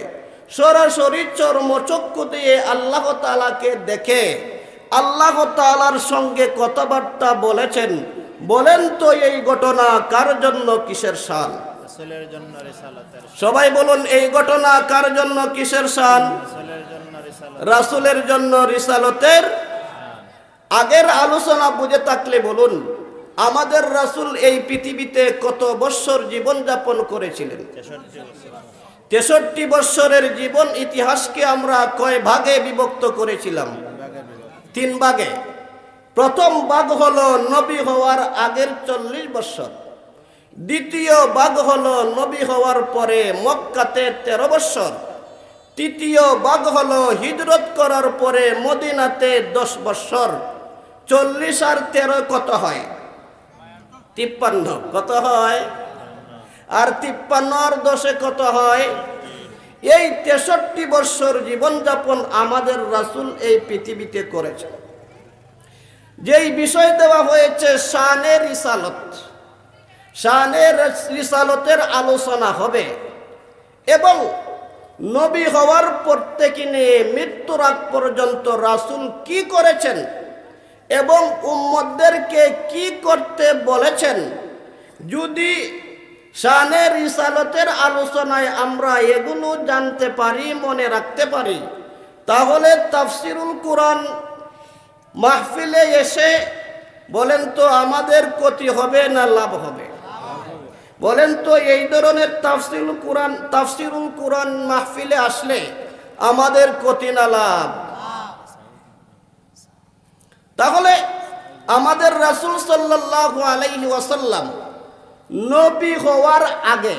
সরাসরি চর্মচক্ষু দিয়ে আল্লাহ তাআলাকে দেখে আল্লাহ তাআলার সঙ্গে কথাবার্তা বলেছেন। বলেন তো এই ঘটনা কার জন্য, কিসের শান? রাসূলের জন্য রিসালাতের শান। সবাই বলুন, এই ঘটনা কার জন্য, কিসের শান? রাসূলের জন্য রিসালাত। রাসূলের জন্য রিসালতের। আগের আলোচনা বুঝে থাকলে বলুন, আমাদের রাসূল এই পৃথিবীতে কত বৎসর জীবন যাপন করেছিলেন? 63 বৎসরের জীবন ইতিহাসকে আমরা কয় ভাগে বিভক্ত করেছিলাম? 3 ভাগে। প্রথম ভাগ হলো নবী হওয়ার আগের 40 বৎসর, দ্বিতীয় ভাগ হলো নবী হওয়ার পরে মক্কাতে 13 বৎসর, তৃতীয় ভাগ হলো হিজরত করার পরে মদিনাতে 10 বৎসর। 40 আর 13 কত হয়? 53। কত হয়? আর 53 আর 10 কত হয়? এই 63 বৎসর জীবনযাপন আমাদের রাসূল এই পৃথিবীতে করেছেন। যেই বিষয় দেওয়া হয়েছে শানে রিসালত, শানে রিসালতের আলোচনা হবে এবং নবী হওয়ার পর থেকে নিয়ে মৃত্যুর আগ পর্যন্ত রাসূল কি করেছেন এবং উম্মতদেরকে কি করতে বলেছেন। যদি শানে রিসালতের আলোচনায় আমরা এগুলো জানতে পারি, মনে রাখতে পারি, তাহলে তাফসিরুল কুরআন মাহফিলে এসে বলেন তো আমাদের ক্ষতি হবে না লাভ হবে? বলেন তো এই ধরনের তাফসিরুল কুরআন মাহফিলে আসলে আমাদের ক্ষতি না লাভ? তাহলে আমাদের রাসূল সাল্লাল্লাহু আলাইহি ওয়াসাল্লাম নবী হওয়ার আগে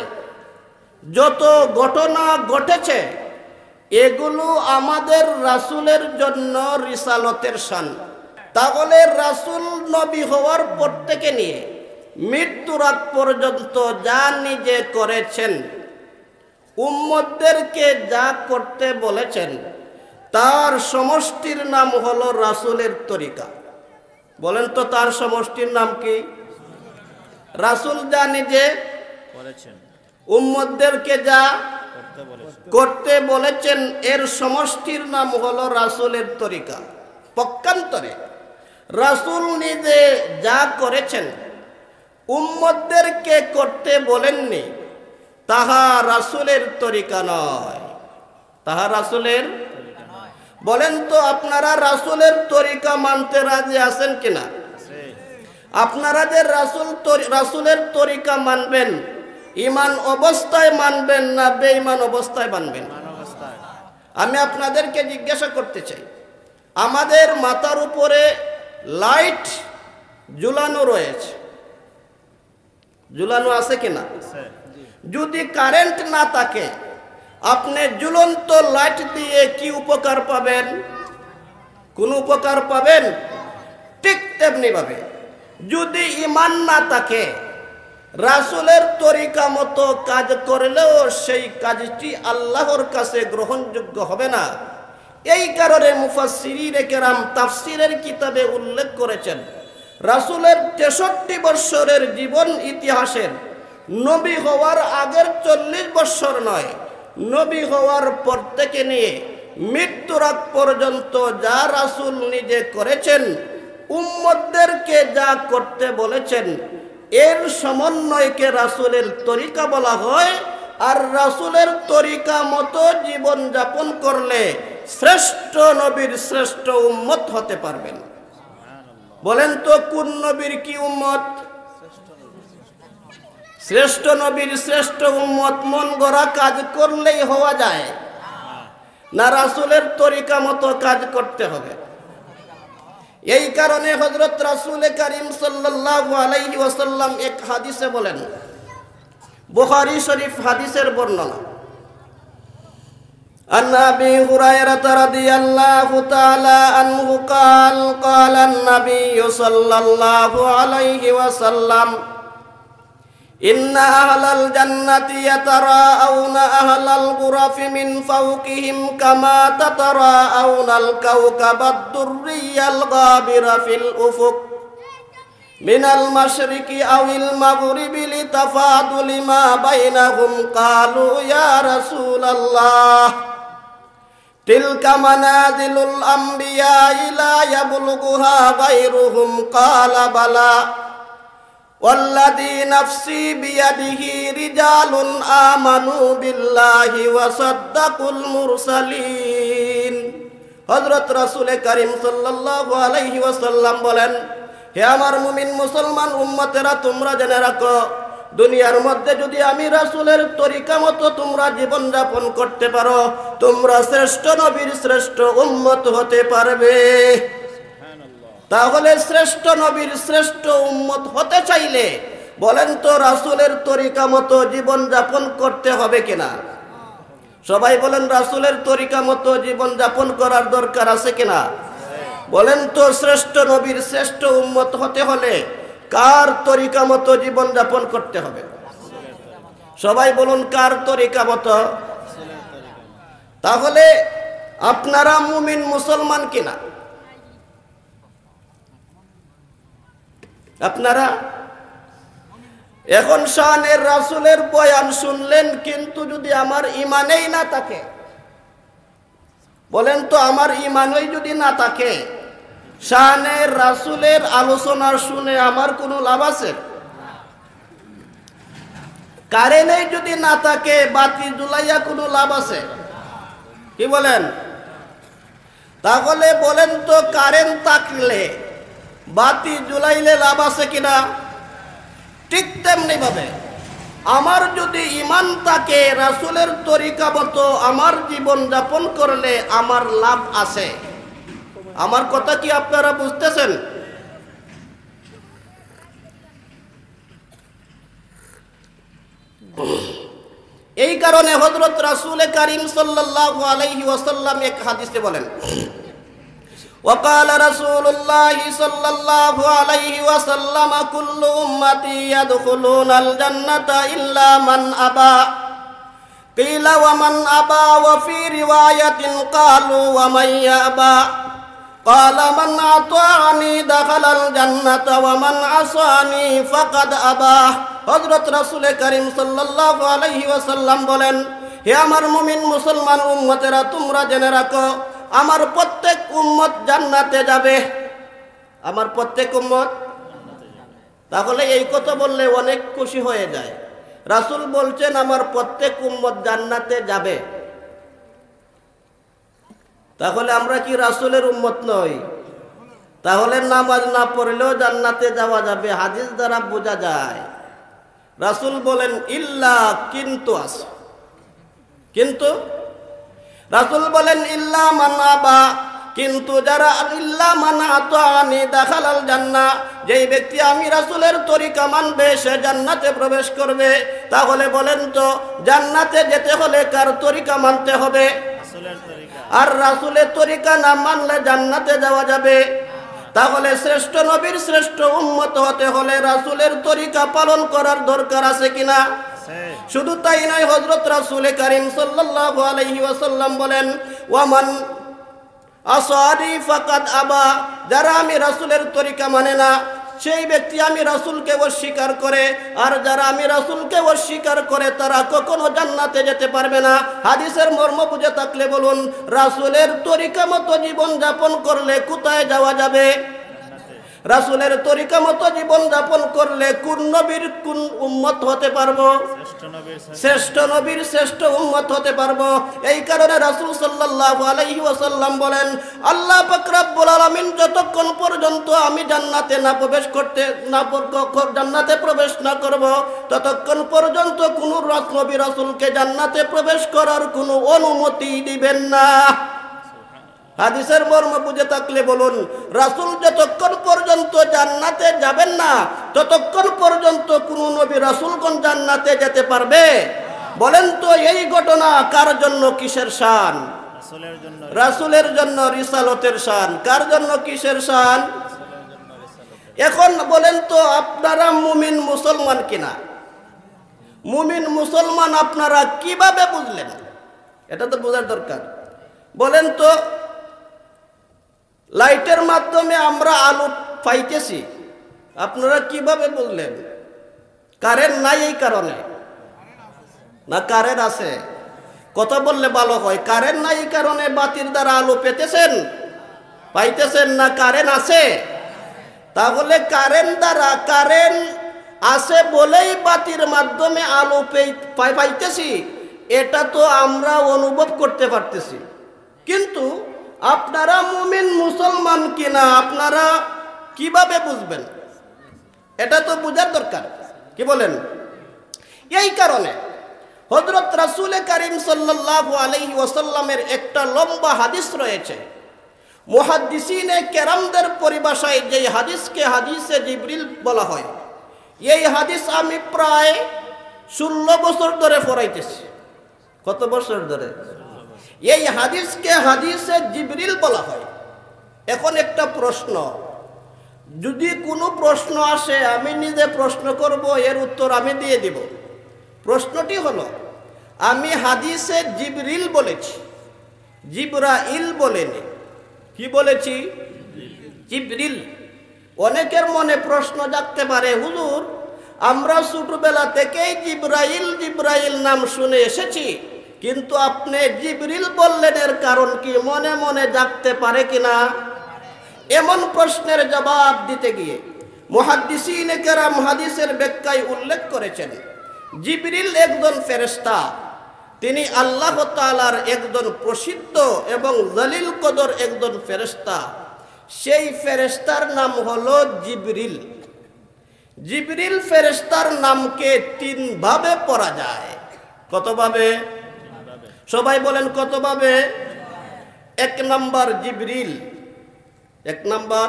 যত ঘটনা ঘটেছে এগুলো আমাদের রাসূলের জন্য রিসালতের শান। তাহলে রাসূল নবী হওয়ার পর থেকে নিয়ে মৃত্যুর আগ পর্যন্ত যা নিজে করেছেন, উম্মতদেরকে যা করতে বলেছেন, তার সমষ্টির নাম হলো রাসূলের তরিকা। বলেন তো তার সমষ্টির নাম কি? রাসূল যা নিজে করেছেন, উম্মতদেরকে যা করতে বলেছেন, এর সমষ্টির নাম হলো রাসূলের তরিকা। পক্ষান্তরে রাসূল নিজে যা করেছেন, উম্মতদেরকে করতে বলেননি, তাহা রাসূলের তরিকা নয়, তাহা রাসূলের। বলেন তো আপনারা রাসূলের তরিকা মানতে রাজি আছেন কিনা? আপনারা যে রাসূলের তরিকা মানবেন, ঈমান অবস্থায় মানবেন না বেঈমান অবস্থায় মানবেন? আমি আপনাদেরকে জিজ্ঞাসা করতে চাই, আমাদের মাথার উপরে লাইট ঝুলানো রয়েছে, ঝুলানো আছে কিনা? যদি কারেন্ট না থাকে আপনি ঝুলন্ত লাইট দিয়ে কি উপকার পাবেন? কোন উপকার পাবেন? ঠিক তেমনি ভাবে যদি ঈমান না থাকে, রাসূলের তরিকা মতো কাজ করলেও সেই কাজটি আল্লাহর কাছে গ্রহণযোগ্য হবে না। এই কারণে মুফাসসিরিনে কেরাম তাফসীরের কিতাবে উল্লেখ করেছেন, রাসূলের 63 বৎসরের জীবন ইতিহাসের নবী হওয়ার আগের 40 বৎসর নয়, নবী হওয়ার পর থেকে নিয়ে মৃত্যুর আগ পর্যন্ত যা রাসূল নিজে করেছেন, উম্মতদেরকে যা করতে বলেছেন, এর সমন্বয়কে রাসূলের তরিকা বলা হয়। আর রাসূলের তরিকা মতো জীবন যাপন করলে শ্রেষ্ঠ নবীর শ্রেষ্ঠ উম্মত হতে পারবেন। বলেন তো কোন নবীর কি উম্মত? শ্রেষ্ঠ নবীর শ্রেষ্ঠ উম্মত মন গড়া কাজ করলেই হওয়া যায় না, রাসূলের তরিকা মতো কাজ করতে হবে? এই কারণে হযরত রাসূল করিম সাল্লাল্লাহু আলাইহি ওয়াসাল্লাম এক হাদিসে বলেন, বুখারী শরীফ হাদিসের বর্ণনা, عن أبي هريرة رضي الله تعالى عنه قال قال النبي صلى الله عليه وسلم ইন্না আহলাল জান্নাতি ইয়াতারাআউনা আহলাল গুরাফি মিন ফাওকিহিম কামা তাতারাআউনাল কাওকাবাদ দুররিয়াল গাবিরা ফিল উফুক মিনাল মাশরিকি আওয়াল মাগরিবি লিতাফাদুলি মা বাইনাহুম ক্বালু ইয়া রাসূলাল্লাহ তিলকা মানাজিলুল আমবিয়া লা ইয়াবলুগুহা গায়রুহুম ক্বালা বালা ওয়াল্লাযী নাফসি বিয়াদিহি রিজালুন আমানু বিল্লাহি ওয়া সাদ্দাকুল মুরসালিন। হযরত রাসূল করিম সাল্লাল্লাহু আলাইহি ওয়াসাল্লাম বলেন, হে আমার মুমিন মুসলমান উম্মতেরা, তোমরা জেনে রাখো, দুনিয়ার মধ্যে যদি আমি রাসূলের তরিকা মতো তোমরা জীবন যাপন করতে পারো, তোমরা শ্রেষ্ঠ নবীর শ্রেষ্ঠ উম্মত হতে পারবে। তাহলে শ্রেষ্ঠ নবীর শ্রেষ্ঠ উম্মত হতে চাইলে বলেন তো রাসূলের তরিকা মতো জীবন যাপন করতে হবে কিনা? সবাই বলেন, রাসূলের তরিকা মতো জীবন যাপন করার দরকার আছে কিনা? বলেন তো শ্রেষ্ঠ নবীর শ্রেষ্ঠ উম্মত হতে হলে কার তরিকা মতো জীবন যাপন করতে হবে? সবাই বলুন, কার তরিকা মতো? তাহলে আপনারা মুমিন মুসলমান কিনা? আপনারা এখন শানের রাসূলের বয়ান শুনলেন, কিন্তু যদি আমার ঈমানেই না থাকে, বলেন তো আমার ঈমানই যদি না থাকে, শানের রাসূলের আলোচনা শুনে আমার কোনো লাভ আছে? কারেন্টই যদি না থাকে, বাতি জ্বলাইয়া কোনো লাভ আছে? কি বলেন? তাহলে বলেন তো কারেন্ট থাকলে বাতি জ্বলাইলে লাভ আছে কিনা? ঠিক তেমনি ভাবে আমার যদি ঈমান থাকে, রাসূলের তরিকা মতো আমার জীবন যাপন করলে আমার লাভ আছে। আমার কথা কি আপনারা বুঝতেছেন? এই কারণে হযরত রাসূল করিম সাল্লাল্লাহু আলাইহি ওয়াসাল্লাম এক হাদিসে বলেন, وقال رسول الله صلى الله عليه وسلم كل أمتي يدخلون الجنة إلا من أبى قيل ومن أبى وفي رواية قالوا ومن يأبى قال من أطاعني دخل الجنة ومن عصاني فقد أبى। হযরত রাসূল করিম সাল্লাল্লাহু আলাইহি ওয়াসাল্লাম বলেন, হে আমার মুমিন মুসলমান উম্মতেরা, তোমরা জেনে রাখো, আমার প্রত্যেক উম্মত জান্নাতে যাবে। আমার প্রত্যেক উম্মত। তাহলে এই কথা বললে অনেক খুশি হয়ে যায়। রাসূল বলছেন আমার প্রত্যেক উম্মত জান্নাতে যাবে। তাহলে আমরা কি রাসূলের উম্মত নই? তাহলে নামাজ না পড়লেও জান্নাতে যাওয়া যাবে, হাদিস দ্বারা বোঝা যায়। রাসূল বলেন ইল্লা, কিন্তু আছে। কিন্তু রাসূল বলেন ইল্লা মান আবা, কিন্তু যারা ইল্লা মান আতানি দাখালাল জান্নাহ, যেই ব্যক্তি আমি রাসূলের তরিকা মানবে সে জান্নাতে প্রবেশ করবে। তাহলে বলেন তো জান্নাতে যেতে হলে কার তরিকা মানতে হবে? রাসূলের তরিকা। আর রাসূলের তরিকা না মানলে জান্নাতে যাওয়া যাবে। তাহলে শ্রেষ্ঠ নবীর শ্রেষ্ঠ উম্মত হতে হলে রাসূলের তরিকা পালন করার দরকার আছে কিনা? শুধু তাই নয়, হযরত রাসূল করিম সাল্লাল্লাহু আলাইহি ওয়াসাল্লাম বলেন, ওয়ামান আসানি ফাকাদ আবা, যারা আমি রাসূলের তরিকা মানে না সেই ব্যক্তি আমি রাসূলকে অস্বীকার করে। আর যারা আমি রাসূলকে অস্বীকার করে তারা কখনো জান্নাতে যেতে পারবে না। হাদিসের মর্ম বুঝে থাকলে বলুন, রাসূলের তরিকা মতো জীবন যাপন করলে কোথায় যাওয়া যাবে? রাসূলের তরিকা মতো জীবন যাপন করলে কোন নবীর কোন উম্মত হতে পারবো? শ্রেষ্ঠ নবীর শ্রেষ্ঠ উম্মত হতে পারবো। এই কারণে রাসূল সাল্লাল্লাহু আলাইহি ওয়াসাল্লাম বলেন, আল্লাহ পাক রব্বুল আলামিন যতক্ষণ পর্যন্ত আমি জান্নাতে প্রবেশ না করব, ততক্ষণ পর্যন্ত কোন নবী রাসূলকে জান্নাতে প্রবেশ করার কোনো অনুমতি দিবেন না। হাদিসের মর্ম বুঝে থাকলে বলুন, রাসূল যতক্ষণ পর্যন্ত জান্নাতে যাবেন না ততক্ষণ পর্যন্ত কোন নবী রাসূলগণ জান্নাতে যেতে পারবে? বলেন তো এই ঘটনা কার জন্য, কিসের শান? রাসূলের জন্য, রিসালতের শান। কার জন্য, কিসের শান? এখন বলেন তো আপনারা মুমিন মুসলমান কিনা? মুমিন মুসলমান আপনারা কিভাবে বুঝলেন? এটা তো বোঝার দরকার। বলেন তো, লাইটের মাধ্যমে আমরা আলো পাইতেছি, আপনারা কিভাবে বুঝলেন? কারেন্ট নাই এই কারণে, না কারেন্ট আছে? কথা বললে ভালো হয়। কারেন্ট নাই এই কারণে বাতির দ্বারা আলো পেতেছেন, পাইতেছেন, না কারেন্ট আছে? তাহলে কারেন্ট দ্বারা, কারেন্ট আছে বলেই বাতির মাধ্যমে আলো পাইতেছি, এটা তো আমরা অনুভব করতে পারতেছি। কিন্তু আপনারা মুমিন মুসলমান কিনা আপনারা কিভাবে বুঝবেন? এটা তো বোঝার দরকার। কি বলেন? এই কারণে হযরত রাসূল করিম সাল্লাল্লাহু আলাইহি ওয়াসাল্লামের একটা লম্বা হাদিস রয়েছে। মুহাদ্দিসিনে কেরামদের পরিভাষায় যে হাদিসকে হাদিসে জিবরিল বলা হয়, এই হাদিস আমি প্রায় 16 বছর ধরে পড়াইতেছি। কত বছর ধরে? এই হাদিসকে হাদিসে জিবরিল বলা হয়। এখন একটা প্রশ্ন, যদি কোনো প্রশ্ন আসে আমি নিজে প্রশ্ন করব, এর উত্তর আমি দিয়ে দিব। প্রশ্নটি হলো, আমি হাদিসে জিবরিল বলেছি, জিবরাইল বলেনি। কি বলেছি? জিবরিল। অনেকের মনে প্রশ্ন জাগতে পারে, হুজুর আমরা ছোটবেলা থেকেই জিবরাইল জিবরাইল নাম শুনে এসেছি, কিন্তু আপনি জিবরিল বললেন, এর কারণ কি? মনে মনে জাগতে পারে কিনা? এমন প্রশ্নের জবাব দিতে গিয়ে মুহাদ্দিসিনে কেরাম হাদিসের ব্যাখ্যায় উল্লেখ করেছেন, জিবরিল একজন ফেরেশতা, তিনি আল্লাহ তাআলার একজন প্রসিদ্ধ এবং জলিল কদর একজন ফেরেশতা। সেই ফেরেশতার নাম হলো জিবরিল। জিবরিল ফেরেশতার নামকে 3 ভাবে পড়া যায়। কতভাবে? সবাই বলেন কতভাবে? 1 নাম্বার জিবরিল, 1 নাম্বার,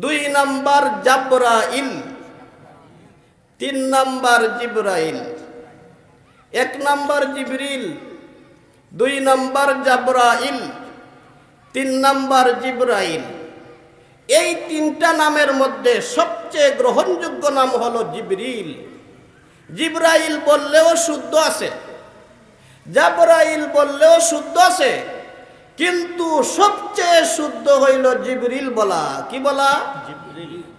2 নাম্বার জাবরাইল, 3 নাম্বার জিবরাইল। 1 নাম্বার জিবরিল, 2 নাম্বার জাবরাইল, 3 নাম্বার জিবরাইল। এই 3টা নামের মধ্যে সবচেয়ে গ্রহণযোগ্য নাম হলো জিবরিল। জিবরাইল বললেও শুদ্ধ আছে, জাবরাইল বললেও শুদ্ধ আছে, কিন্তু সবচেয়ে শুদ্ধ হইল জিবরিল বলা। কি বলা?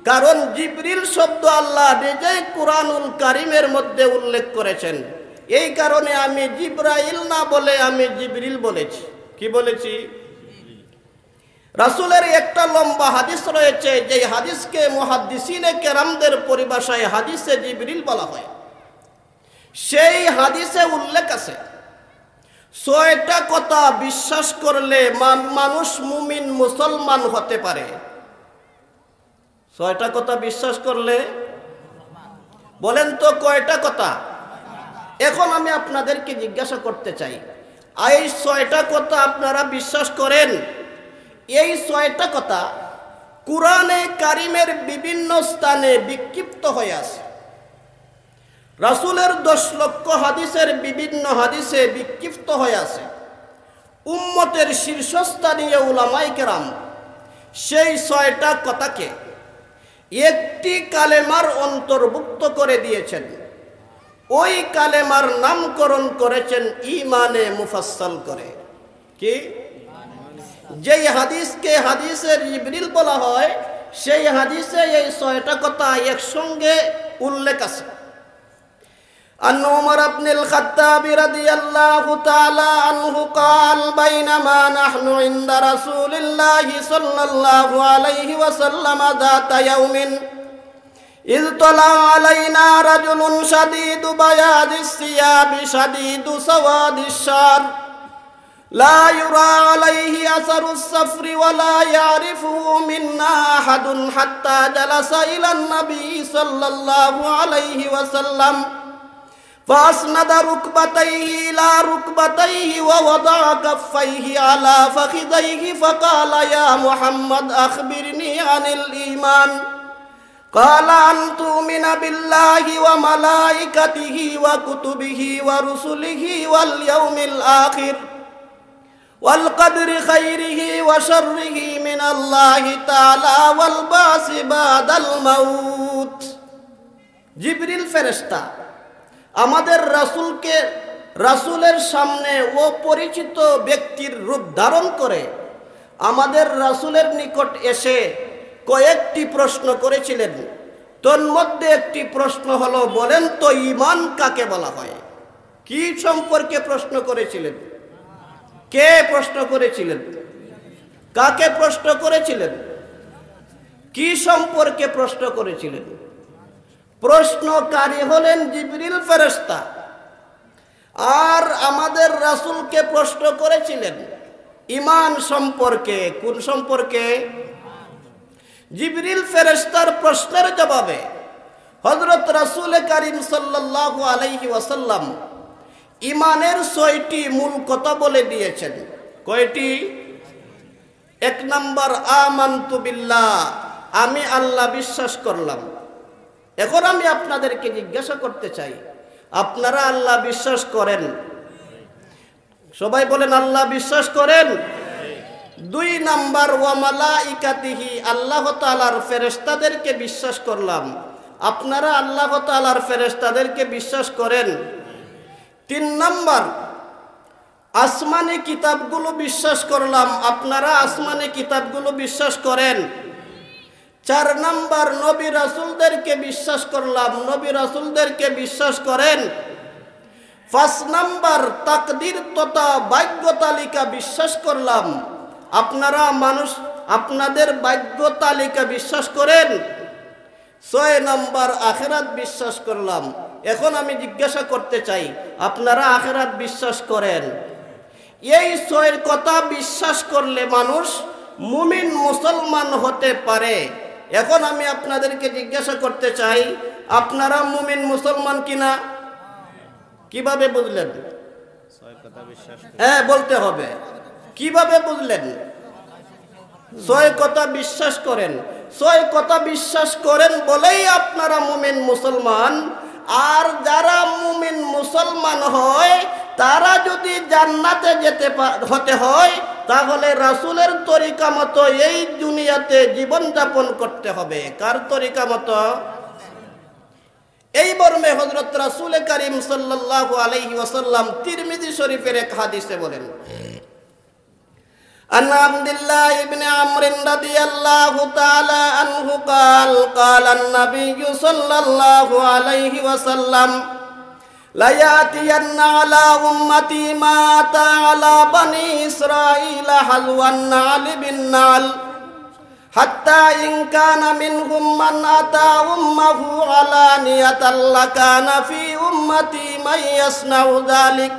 কারণ জিবরিল শব্দ আল্লাহ নিজেই কুরআনুল কারীমের মধ্যে উল্লেখ করেছেন। এই কারণে আমি জিবরাইল না বলে আমি জিবরিল বলেছি। কি বলেছি? রাসূলের একটা লম্বা হাদিস রয়েছে, যে হাদিসকে মুহাদ্দিসিনে কেরামদের পরিভাষায় হাদিসে জিবরিল বলা হয়। সেই হাদিসে উল্লেখ আছে, 6টা কথা বিশ্বাস করলে মানুষ মুমিন মুসলমান হতে পারে। 6টা কথা বিশ্বাস করলে, বলেন তো কয়টা কথা? এখন আমি আপনাদেরকে জিজ্ঞাসা করতে চাই, এই 6টা কথা আপনারা বিশ্বাস করেন? এই 6টা কথা কুরআনে কারীমের বিভিন্ন স্থানে বিক্ষিপ্ত হয়ে আছে। রাসূলের 10 লক্ষ হাদিসের বিভিন্ন হাদিসে বিক্ষিপ্ত হয়ে আছে। উম্মতের শীর্ষস্থানীয় উলামায়ে কেরাম সেই 6টা কথাকে একটি কালেমার অন্তর্ভুক্ত করে দিয়েছেন। ওই কালেমার নামকরণ করেছেন ঈমানে মুফাসসাল করে। কি? যেই হাদিসকে হাদিসে জিবরিল বলা হয়, সেই হাদিসে এই 6টা কথা একসঙ্গে উল্লেখ আছে। عن عمر بن الخطاب رضي الله تعالى عنه قال بينما نحن عند رسول الله صلى الله عليه وسلم ذات يوم إذ طلع علينا رجل شديد بياض الثياب شديد سواد الشعر لا يرى عليه أثر السفر ولا يعرفه منا أحد حتى جلس إلى النبي صلى الله عليه وسلم فأسند ركبتيه إلى ركبتيه ووضع كفيه على فخذيه فقال يا محمد أخبرني عن الإيمان قال أن تؤمن بالله وملائكته وكتبه ورسله واليوم الآخر والقدر خيره وشره من الله تعالى والبعث بعد الموت। জিবরিল ফেরেশতা আমাদের রাসূলের সামনে ও পরিচিত ব্যক্তির রূপ ধারণ করে আমাদের রাসূলের নিকট এসে কয়েকটি প্রশ্ন করেছিলেন। তন্মধ্যে একটি প্রশ্ন হলো, বলেন তো ঈমান কাকে বলা হয়? কি সম্পর্কে প্রশ্ন করেছিলেন? কে প্রশ্ন করেছিলেন? কাকে প্রশ্ন করেছিলেন? কি সম্পর্কে প্রশ্ন করেছিলেন? প্রশ্নকারী হলেন জিবরিল ফেরেশতা। আর আমাদের রাসূলকে প্রশ্ন করেছিলেন ঈমান সম্পর্কে। কোন সম্পর্কে? জিবরিল ফেরেশতার প্রশ্নের জবাবে হযরত রাসূল করিম সাল্লাল্লাহু আলাইহি ওয়াসাল্লাম ঈমানের 6টি মূল কথা বলে দিয়েছেন। কয়টি? 1 নাম্বার আমানতু বিল্লাহ, আমি আল্লাহ বিশ্বাস করলাম। এখন আমি আপনাদেরকে জিজ্ঞাসা করতে চাই, আপনারা আল্লাহ বিশ্বাস করেন? সবাই বলেন আল্লাহ বিশ্বাস করেন। 2 নাম্বার ওয়া মালাইকাতিহি, আল্লাহ তাআলার ফেরেশতাদেরকে বিশ্বাস করলাম। আপনারা আল্লাহ তাআলার ফেরেশতাদেরকে বিশ্বাস করেন? 3 নাম্বার আসমানি কিতাবগুলো বিশ্বাস করলাম। আপনারা আসমানি কিতাবগুলো বিশ্বাস করেন? 4 নাম্বার নবী রাসূলদেরকে বিশ্বাস করলাম। নবী রাসূলদেরকে বিশ্বাস করেন? 5 নাম্বার তাকদীর তথা ভাগ্য তালিকা বিশ্বাস করলাম। আপনারা আপনাদের ভাগ্য তালিকা বিশ্বাস করেন? 6 নাম্বার আখিরাত বিশ্বাস করলাম। এখন আমি জিজ্ঞাসা করতে চাই, আপনারা আখিরাত বিশ্বাস করেন? এই 6 কথা বিশ্বাস করলে মানুষ মুমিন মুসলমান হতে পারে। এখন আমি আপনাদেরকে জিজ্ঞাসা করতে চাই, আপনারা মুমিন মুসলমান কিনা? কিভাবে বুঝলেন? 6 কথা বিশ্বাস করি। হ্যাঁ, বলতে হবে। কিভাবে বুঝলেন? 6 কথা বিশ্বাস করেন। 6 কথা বিশ্বাস করেন বলেই আপনারা মুমিন মুসলমান। আর যারা মুমিন মুসলমান হয় তারা যদি জান্নাতে হতে হয় তাহলে রাসূলের তরিকা মতো এই দুনিয়াতে জীবন যাপন করতে হবে। কার তরিকা মতো? এই মর্মে হযরত রাসূল করিম সাল্লাল্লাহু আলাইহি ওয়াসাল্লাম তিরমিজি শরীফের এক হাদিসে বলেন, عن عبد الله بن عمرو رضي الله تعالى عنه قال قال النبي صلى الله عليه وسلم لا يأتين على أمتي ما أتى على بني إسرائيل حذو النعل بالنعل حتى إن كان منهم من أتى أمه علانية لكان في أمتي من يصنع ذلك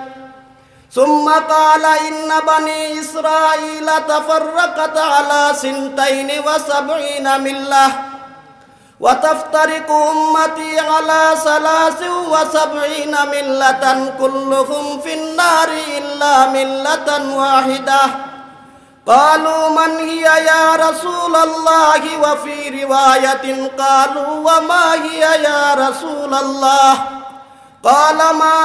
ثم قال إن بني إسرائيل تفرقت على 72 ملة وتفترق أمتي على 73 ملة كلهم في النار إلا ملة واحدة قالوا من هي يا رسول الله وفي رواية قالوا وما هي يا رسول الله قال ما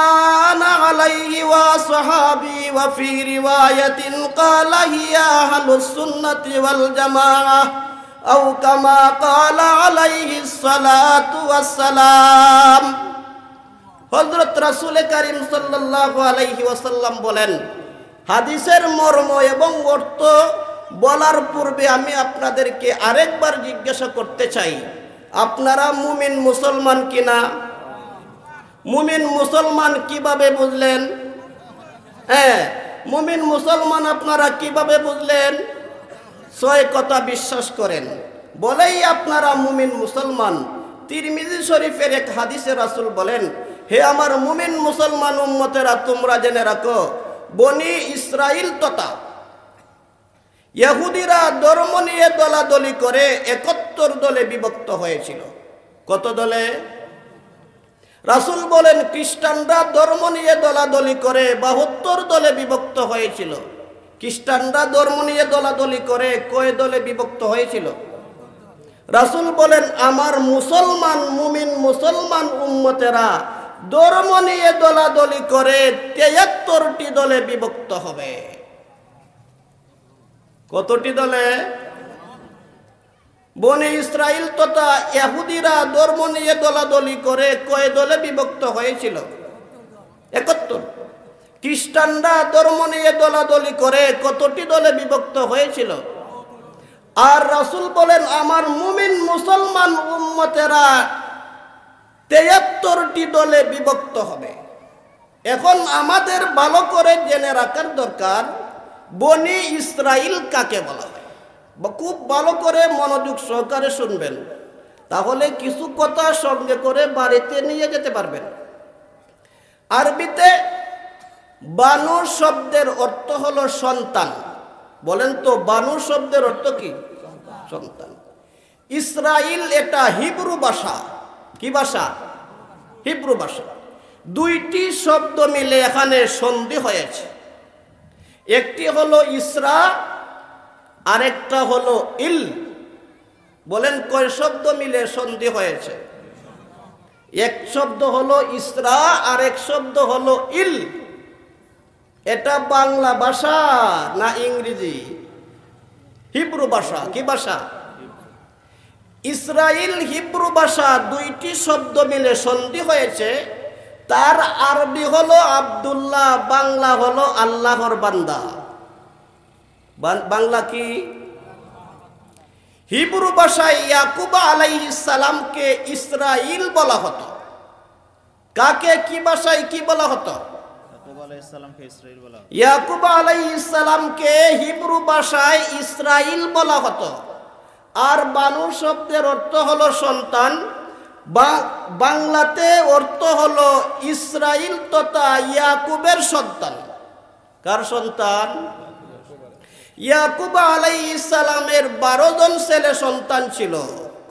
أنا عليه وصحابي وفي رواية قال هي أهل السنة والجماعة أو كما قال عليه الصلاة والسلام হযরত রাসূল করিম সাল্লাল্লাহু আলাইহি ওয়াসাল্লাম বলেন, হাদিসের মর্ম এবং অর্থ বলার পূর্বে আমি আপনাদেরকে আরেকবার জিজ্ঞাসা করতে চাই, আপনারা মুমিন মুসলমান কিনা? মুমিন মুসলমান কিভাবে বুঝলেন? হ্যাঁ, মুমিন মুসলমান আপনারা কিভাবে বুঝলেন? 6 কথা বিশ্বাস করেন বলেই আপনারা মুমিন মুসলমান। তিরমিজি শরীফের এক হাদিসে রাসূল বলেন, হে আমার মুমিন মুসলমান উম্মতেরা, তোমরা জেনে রাখো বনি ইসরাইল তথা ইহুদিরা ধর্ম নিয়ে দলাদলি করে 71 দলে বিভক্ত হয়েছিল। কত দলে? রাসূল বলেন খ্রিস্টানরা ধর্ম নিয়ে দলাদলি করে 72 দলে বিভক্ত হয়েছিল। খ্রিস্টানরা ধর্ম নিয়ে দলাদলি করে কয় দলে বিভক্ত হয়েছিল? রাসূল বলেন আমার মুসলমান মুমিন মুসলমান উম্মতেরা ধর্ম নিয়ে দলাদলি করে 73টি দলে বিভক্ত হবে। কতটি দলে? বনি ইসরাইল তথা ইহুদিরা ধর্ম নিয়ে দলাদলি করে কয় দলে বিভক্ত হয়েছিল? 71। খ্রিস্টানরা ধর্ম নিয়ে দলাদলি করে কতটি দলে বিভক্ত হয়েছিল? আর রাসূল বলেন আমার মুমিন মুসলমান উম্মতেরা 73টি দলে বিভক্ত হবে। এখন আমাদের ভালো করে জেনে রাখার দরকার বনি ইসরাইল কাকে বলা হয়। খুব ভালো করে মনোযোগ সহকারে শুনবেন, তাহলে কিছু কথা সঙ্গে করে বাড়িতে নিয়ে যেতে পারবেন। আরবিতে বানু শব্দের অর্থ হলো সন্তান। বলেন তো বানু শব্দের অর্থ কি? সন্তান। ইসরাইল এটা হিব্রু ভাষা। কি ভাষা? হিব্রু ভাষা। দুইটি শব্দ মিলে এখানে সন্ধি হয়েছে। একটি হলো ইসরা, আরেকটা হলো ইল। বলেন কয় শব্দ মিলে সন্ধি হয়েছে? এক শব্দ হলো ইসরা, আর এক শব্দ হলো ইল। এটা বাংলা ভাষা না ইংরেজি? হিব্রু ভাষা। কি ভাষা? ইসরাইল হিব্রু ভাষা। দুইটি শব্দ মিলে সন্ধি হয়েছে। তার আরবি হলো আব্দুল্লাহ, বাংলা হলো আল্লাহর বান্দা। বাংলা কি? হিব্রু ভাষায় ইয়াকুব আলাইহিস সালামকে ইসরাইল বলা হতো। কাকে কি ভাষায় কি বলা হতো? ইয়াকুব আলাইহিস সালামকে হিব্রু ভাষায় ইসরাইল বলা হতো। আর বানু শব্দের অর্থ হলো সন্তান। বাংলাতে অর্থ হলো ইসরাইল তথা ইয়াকুবের সন্তান। কার সন্তান? ইয়াকুব আলাইহিস সালামের 12 জন ছেলে সন্তান ছিল।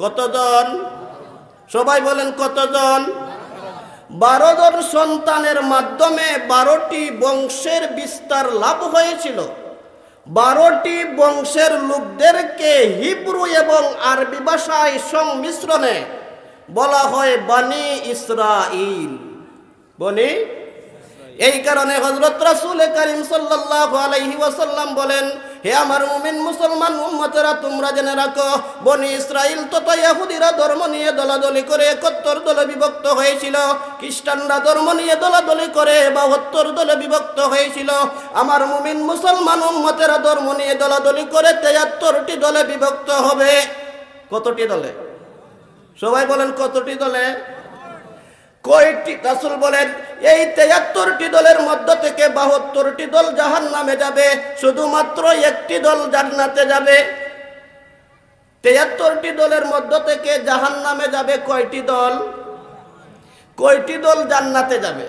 কতজন? সবাই বলেন কতজন? 12 জন সন্তানের মাধ্যমে 12টি বংশের বিস্তার লাভ হয়েছিল। 12টি বংশের লোকদেরকে হিব্রু এবং আরবি ভাষায় সংমিশ্রণে বলা হয় বনি ইসরাইল। বনি। এই কারণে হযরত রাসূল করিম সাল্লাল্লাহু আলাইহি ওয়াসাল্লাম বলেন, হে আমার মুমিন মুসলমান উম্মতেরা, তোমরা জেনে রাখো বনি ইসরাইল তথা ইহুদিরা ধর্ম নিয়ে দলাদলি করে 71 দলে বিভক্ত হয়েছিল। খ্রিস্টানরা ধর্ম নিয়ে দলাদলি করে 72 দলে বিভক্ত হয়েছিল। আমার মুমিন মুসলমান উম্মতেরা ধর্ম নিয়ে দলাদলি করে 73টি দলে বিভক্ত হবে। কতটি দলে? সবাই বলেন কতটি দলে? কয়টি? রাসূল বলেন এই 73টি দলের মধ্য থেকে 72টি দল জাহান্নামে যাবে, শুধুমাত্র একটি দল জান্নাতে যাবে। 73টি দলের মধ্য থেকে জাহান্নামে যাবে কয়টি দল? কয়টি দল জান্নাতে যাবে?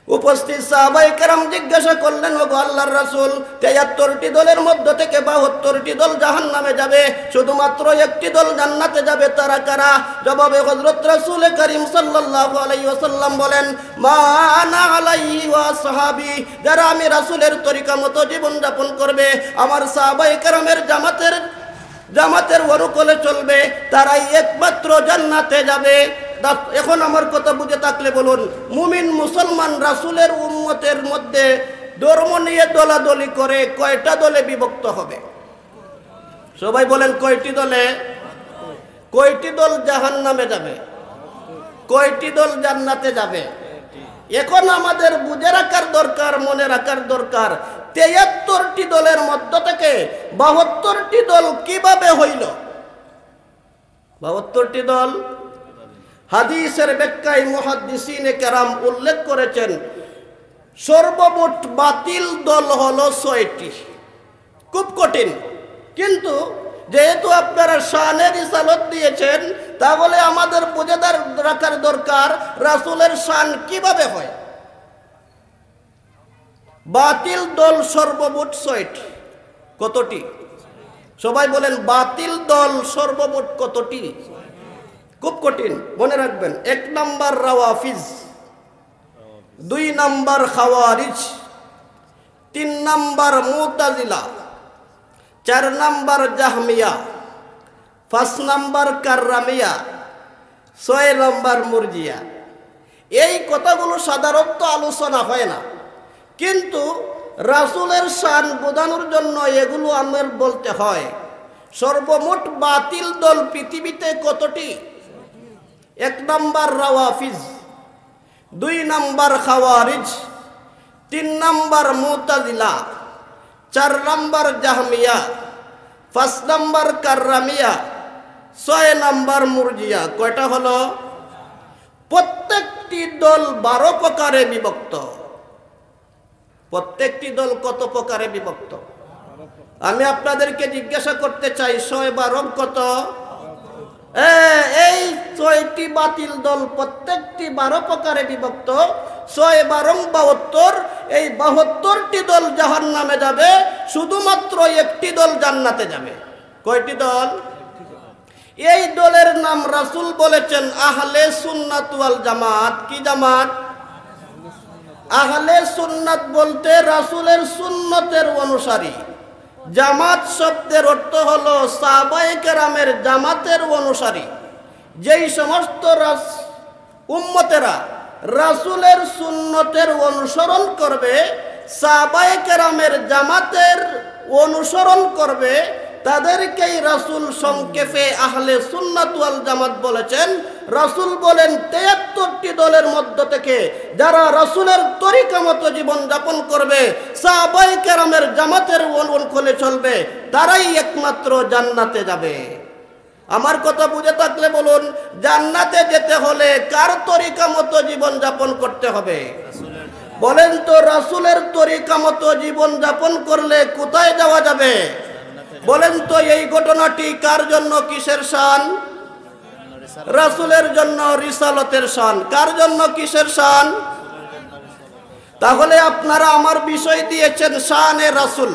উপস্থিত সাহাবায়ে কেরাম জিজ্ঞাসা করলেন, ওগো আল্লাহর রাসূল, 73টি দলের মধ্য থেকে 72টি দল জাহান্নামে যাবে, শুধুমাত্র একটি দল জান্নাতে যাবে, তারা কারা? জবাবে হযরত রাসূল করিম সাল্লাল্লাহু আলাইহি ওয়াসাল্লাম বলেন, মা আনা আলাইহি ওয়া সাহাবী, যারা আমি রাসূলের তরিকা মতো জীবন যাপন করবে, আমার সাহাবায়ে কেরামের জামাতের অনুকূলে চলবে, তারাই একমাত্র জান্নাতে যাবে। এখন আমার কথা বুঝে থাকলে বলুন, মুমিন মুসলমান রাসূলের উম্মতের মধ্যে ধর্ম নিয়ে দলাদলি করে কয়টা দলে বিভক্ত হবে? সবাই বলেন কয়টি দলে? কয়টি দল জাহান্নামে যাবে? কয়টি দল জান্নাতে যাবে? এখন আমাদের বুঝে রাখার দরকার, মনে রাখার দরকার, 73টি দলের মধ্য থেকে 72টি দল কিভাবে হইল? 72টি দল হাদিসের ব্যাখ্যায় মুহাদ্দিসিনে কেরাম উল্লেখ করেছেন, সর্বমোট বাতিল দল হলো 6টি। খুব কঠিন, কিন্তু যেহেতু আপনারা শানের রিসালত দিয়েছেন, তাহলে আমাদের বুঝে রাখার দরকার রাসূলের শান কিভাবে হয়। বাতিল দল সর্বমোট 6টি। কতটি? সবাই বলেন বাতিল দল সর্বমোট কতটি? খুব কঠিন, মনে রাখবেন। 1 নাম্বার রাওয়াফিজ, 2 নাম্বার খাওয়ারিজ, 3 নাম্বার মুতাজিলা, 4 নাম্বার জাহমিয়া, 5 নাম্বার কাররামিয়া, 6 নাম্বার মুরজিয়া। এই কথাগুলো সাধারণত আলোচনা হয় না, কিন্তু রাসূলের শান বোঝানোর জন্য এগুলো আমাদের বলতে হয়। সর্বমোট বাতিল দল পৃথিবীতে কতটি? 1 নাম্বার রাওয়াফিজ, 2 নাম্বার খাওয়ারিজ, 3 নাম্বার মুতাজিলা, 4 নাম্বার জাহমিয়া, 5 নাম্বার কাররামিয়া, 6 নাম্বার মুরজিয়া। কয়টা হলো? প্রত্যেকটি দল 12 প্রকারে বিভক্ত। প্রত্যেকটি দল কত প্রকারে বিভক্ত? আমি আপনাদেরকে জিজ্ঞাসা করতে চাই, 6 কত? এই 6টি বাতিল দল প্রত্যেকটি 12 প্রকারে বিভক্ত। 6 72, এই 72টি দল জাহান্নামে যাবে, শুধুমাত্র একটি দল জান্নাতে যাবে। কয়টি দল? এই দলের নাম রাসূল বলেছেন আহলে সুন্নাত ওয়াল জামাত। কি জামাত? আহলে সুন্নাত বলতে রাসূলের সুন্নতের অনুসারী। জামাত শব্দের অর্থ হলো সাহাবায়ে কেরামের জামাতের অনুসারী। যেই সমস্ত উম্মতেরা রাসূলের সুন্নতের অনুসরণ করবে, সাহাবায়ে কেরামের জামাতের অনুসরণ করবে, তাদেরকেই রাসূল সংক্ষেপে আহলে সুন্নাত ওয়াল জামাত বলেছেন। রাসূল বলেন 73টি দলের মধ্য থেকে যারা রাসূলের তরিকা মতো জীবন যাপন করবে, সাহাবায়ে কেরামের জামাতের অনুকূলে চলবে, তারাই একমাত্র জান্নাতে যাবে। আমার কথা বুঝে থাকলে বলুন, জান্নাতে যেতে হলে কার তরিকা মতো জীবন যাপন করতে হবে? বলেন তো, রাসূলের তরিকা মতো জীবন যাপন করলে কোথায় যাওয়া যাবে? বলেন তো, এই ঘটনাটি কার জন্য কিসের শান? রাসূলের জন্য রিসালতের শান। কার জন্য কিসের শান? তাহলে আপনারা আমার বিষয় দিয়েছেন শানে রাসূল।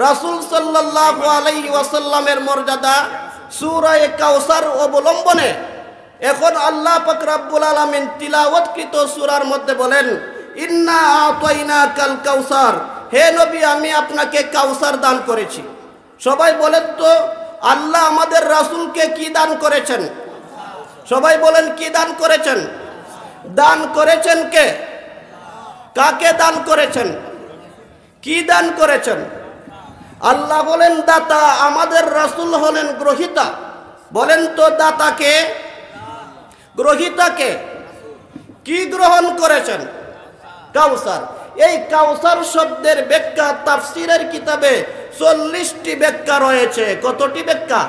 রাসূল সাল্লাল্লাহু আলাইহি ওয়াসাল্লামের মর্যাদা সূরা কাউসার অবলম্বনে এখন আল্লাহ পাক রব্বুল আলামিন তিলাওয়াতকৃত সূরার মধ্যে বলেন, ইন্না আতাইনাকাল কাউসার। হে নবী, আমি আপনাকে কাউসার দান করেছি। সবাই বলেন তো, আল্লাহ আমাদের রাসূলকে কি দান করেছেন? সবাই বলেন, কি দান করেছেন? দান করেছেন কে? কাকে দান করেছেন? কি দান করেছেন? আল্লাহ বলেন দাতা, আমাদের রাসূল হলেন গ্রহীতা। বলেন তো, দাতাকে? গ্রহীতাকে? কি গ্রহণ করেছেন? কাউসার। এই কাউসার শব্দের ব্যাখ্যা তাফসীরের কিতাবে 40টি ব্যাখ্যা রয়েছে। কতটি ব্যাখ্যা?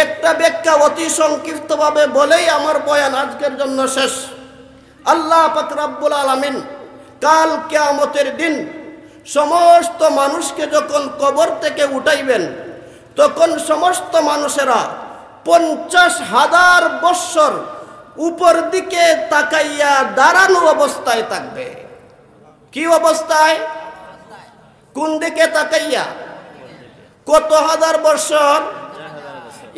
একটা ব্যাখ্যা অতি সংক্ষিপ্তভাবে বলেই আমার বয়ান আজকের জন্য শেষ। আল্লাহ পাক রব্বুল আলামিন কাল কিয়ামতের দিন সমস্ত মানুষকে যখন কবর থেকে উঠাইবেন, তখন সমস্ত মানুষেরা 50,000 বৎসর উপর দিকে তাকাইয়া দাঁড়ানো অবস্থায় থাকবে। কি অবস্থায়? কোন দিকে তাকাইয়া? কত হাজার বৎসর?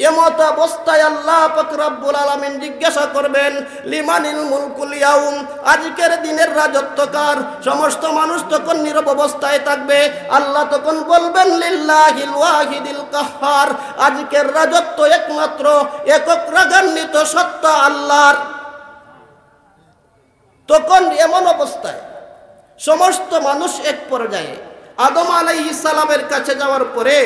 এমত অবস্থায় আল্লাহ পাক রব্বুল আলামিন জিজ্ঞাসা করবেন, লিমানিল মুলকুল ইয়াউম, আজকের দিনের রাজত্ব কার? সমস্ত মানুষ তখন নীরব অবস্থায় থাকবে। আল্লাহ তখন বলবেন, লিল্লাহিল ওয়াহিদিল কাহ্হার, আজকের রাজত্ব একমাত্র একক রাগান্বিত সত্তা আল্লাহর। তখন এমন অবস্থায় সমস্ত মানুষ এক পর্যায়ে আদম আলাইহিস সালামের কাছে যাওয়ার পরে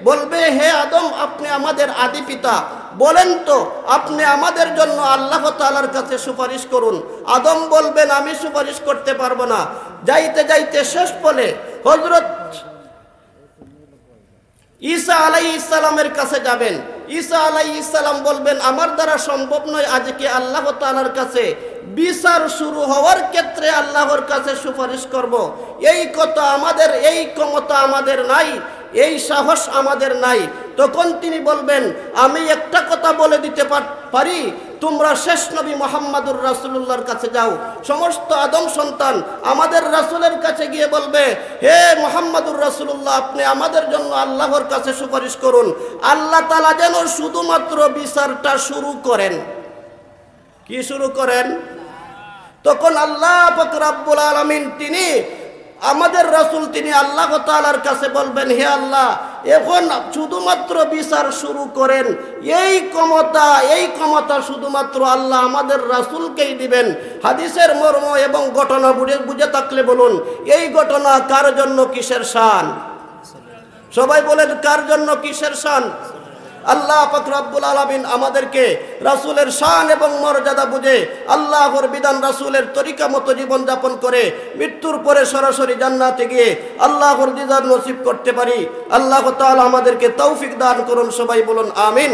বলবে, হে আদম, আপনি আমাদের আদি পিতা, বলেন তো আপনি আমাদের জন্য আল্লাহ তাআলার কাছে সুপারিশ করুন। আদম বলবেন, আমি সুপারিশ করতে পারবো না। যাইতে যাইতে শেষ বলে হযরত ঈসা আলাইহিস সালামের কাছে যাবেন। ঈসা আলাইহিস সালাম বলবেন, আমার দ্বারা সম্ভব নয় আজকে আল্লাহ তাআলার কাছে বিচার শুরু হওয়ার ক্ষেত্রে আল্লাহর কাছে সুপারিশ করব। এই কথা আমাদের, এই ক্ষমতা আমাদের নাই, এই সাহস আমাদের নাই। তখন তিনি বলবেন, আমি একটা কথা বলে দিতে পারি, তোমরা শেষ নবী মুহাম্মদুর রাসূলুল্লাহর কাছে যাও। সমস্ত আদম সন্তান আমাদের রাসূলের কাছে গিয়ে বলবে, হে মুহাম্মদুর রাসূলুল্লাহ, আপনি আমাদের জন্য আল্লাহর কাছে সুপারিশ করুন। আল্লাহ তাআলা যেন শুধুমাত্র বিচারটা শুরু করেন। কি শুরু করেন? তখন আল্লাহ পাক রব্বুল আলামিন তিনি আমাদের রাসূল তিনি আল্লাহ তাআলার কাছে বলবেন, হে আল্লাহ, এখন শুধুমাত্র বিচার শুরু করেন। এই ক্ষমতা শুধুমাত্র আল্লাহ আমাদের রাসূলকেই দিবেন। হাদিসের মর্ম এবং ঘটনা বুঝে থাকলে বলুন, এই ঘটনা কার জন্য কিসের শান? সবাই বলেন, কার জন্য কিসের শান? আল্লাহ পাক রব্বুল আলামিন আমাদেরকে রাসূলের শান এবং মর্যাদা বুঝে আল্লাহর বিধান রাসূলের তরিকা মতো জীবন যাপন করে মৃত্যুর পরে সরাসরি জান্নাতে গিয়ে আল্লাহর দিদার নসিব করতে পারি। আল্লাহ তাআলা আমাদেরকে তৌফিক দান করুন, সবাই বলুন আমিন।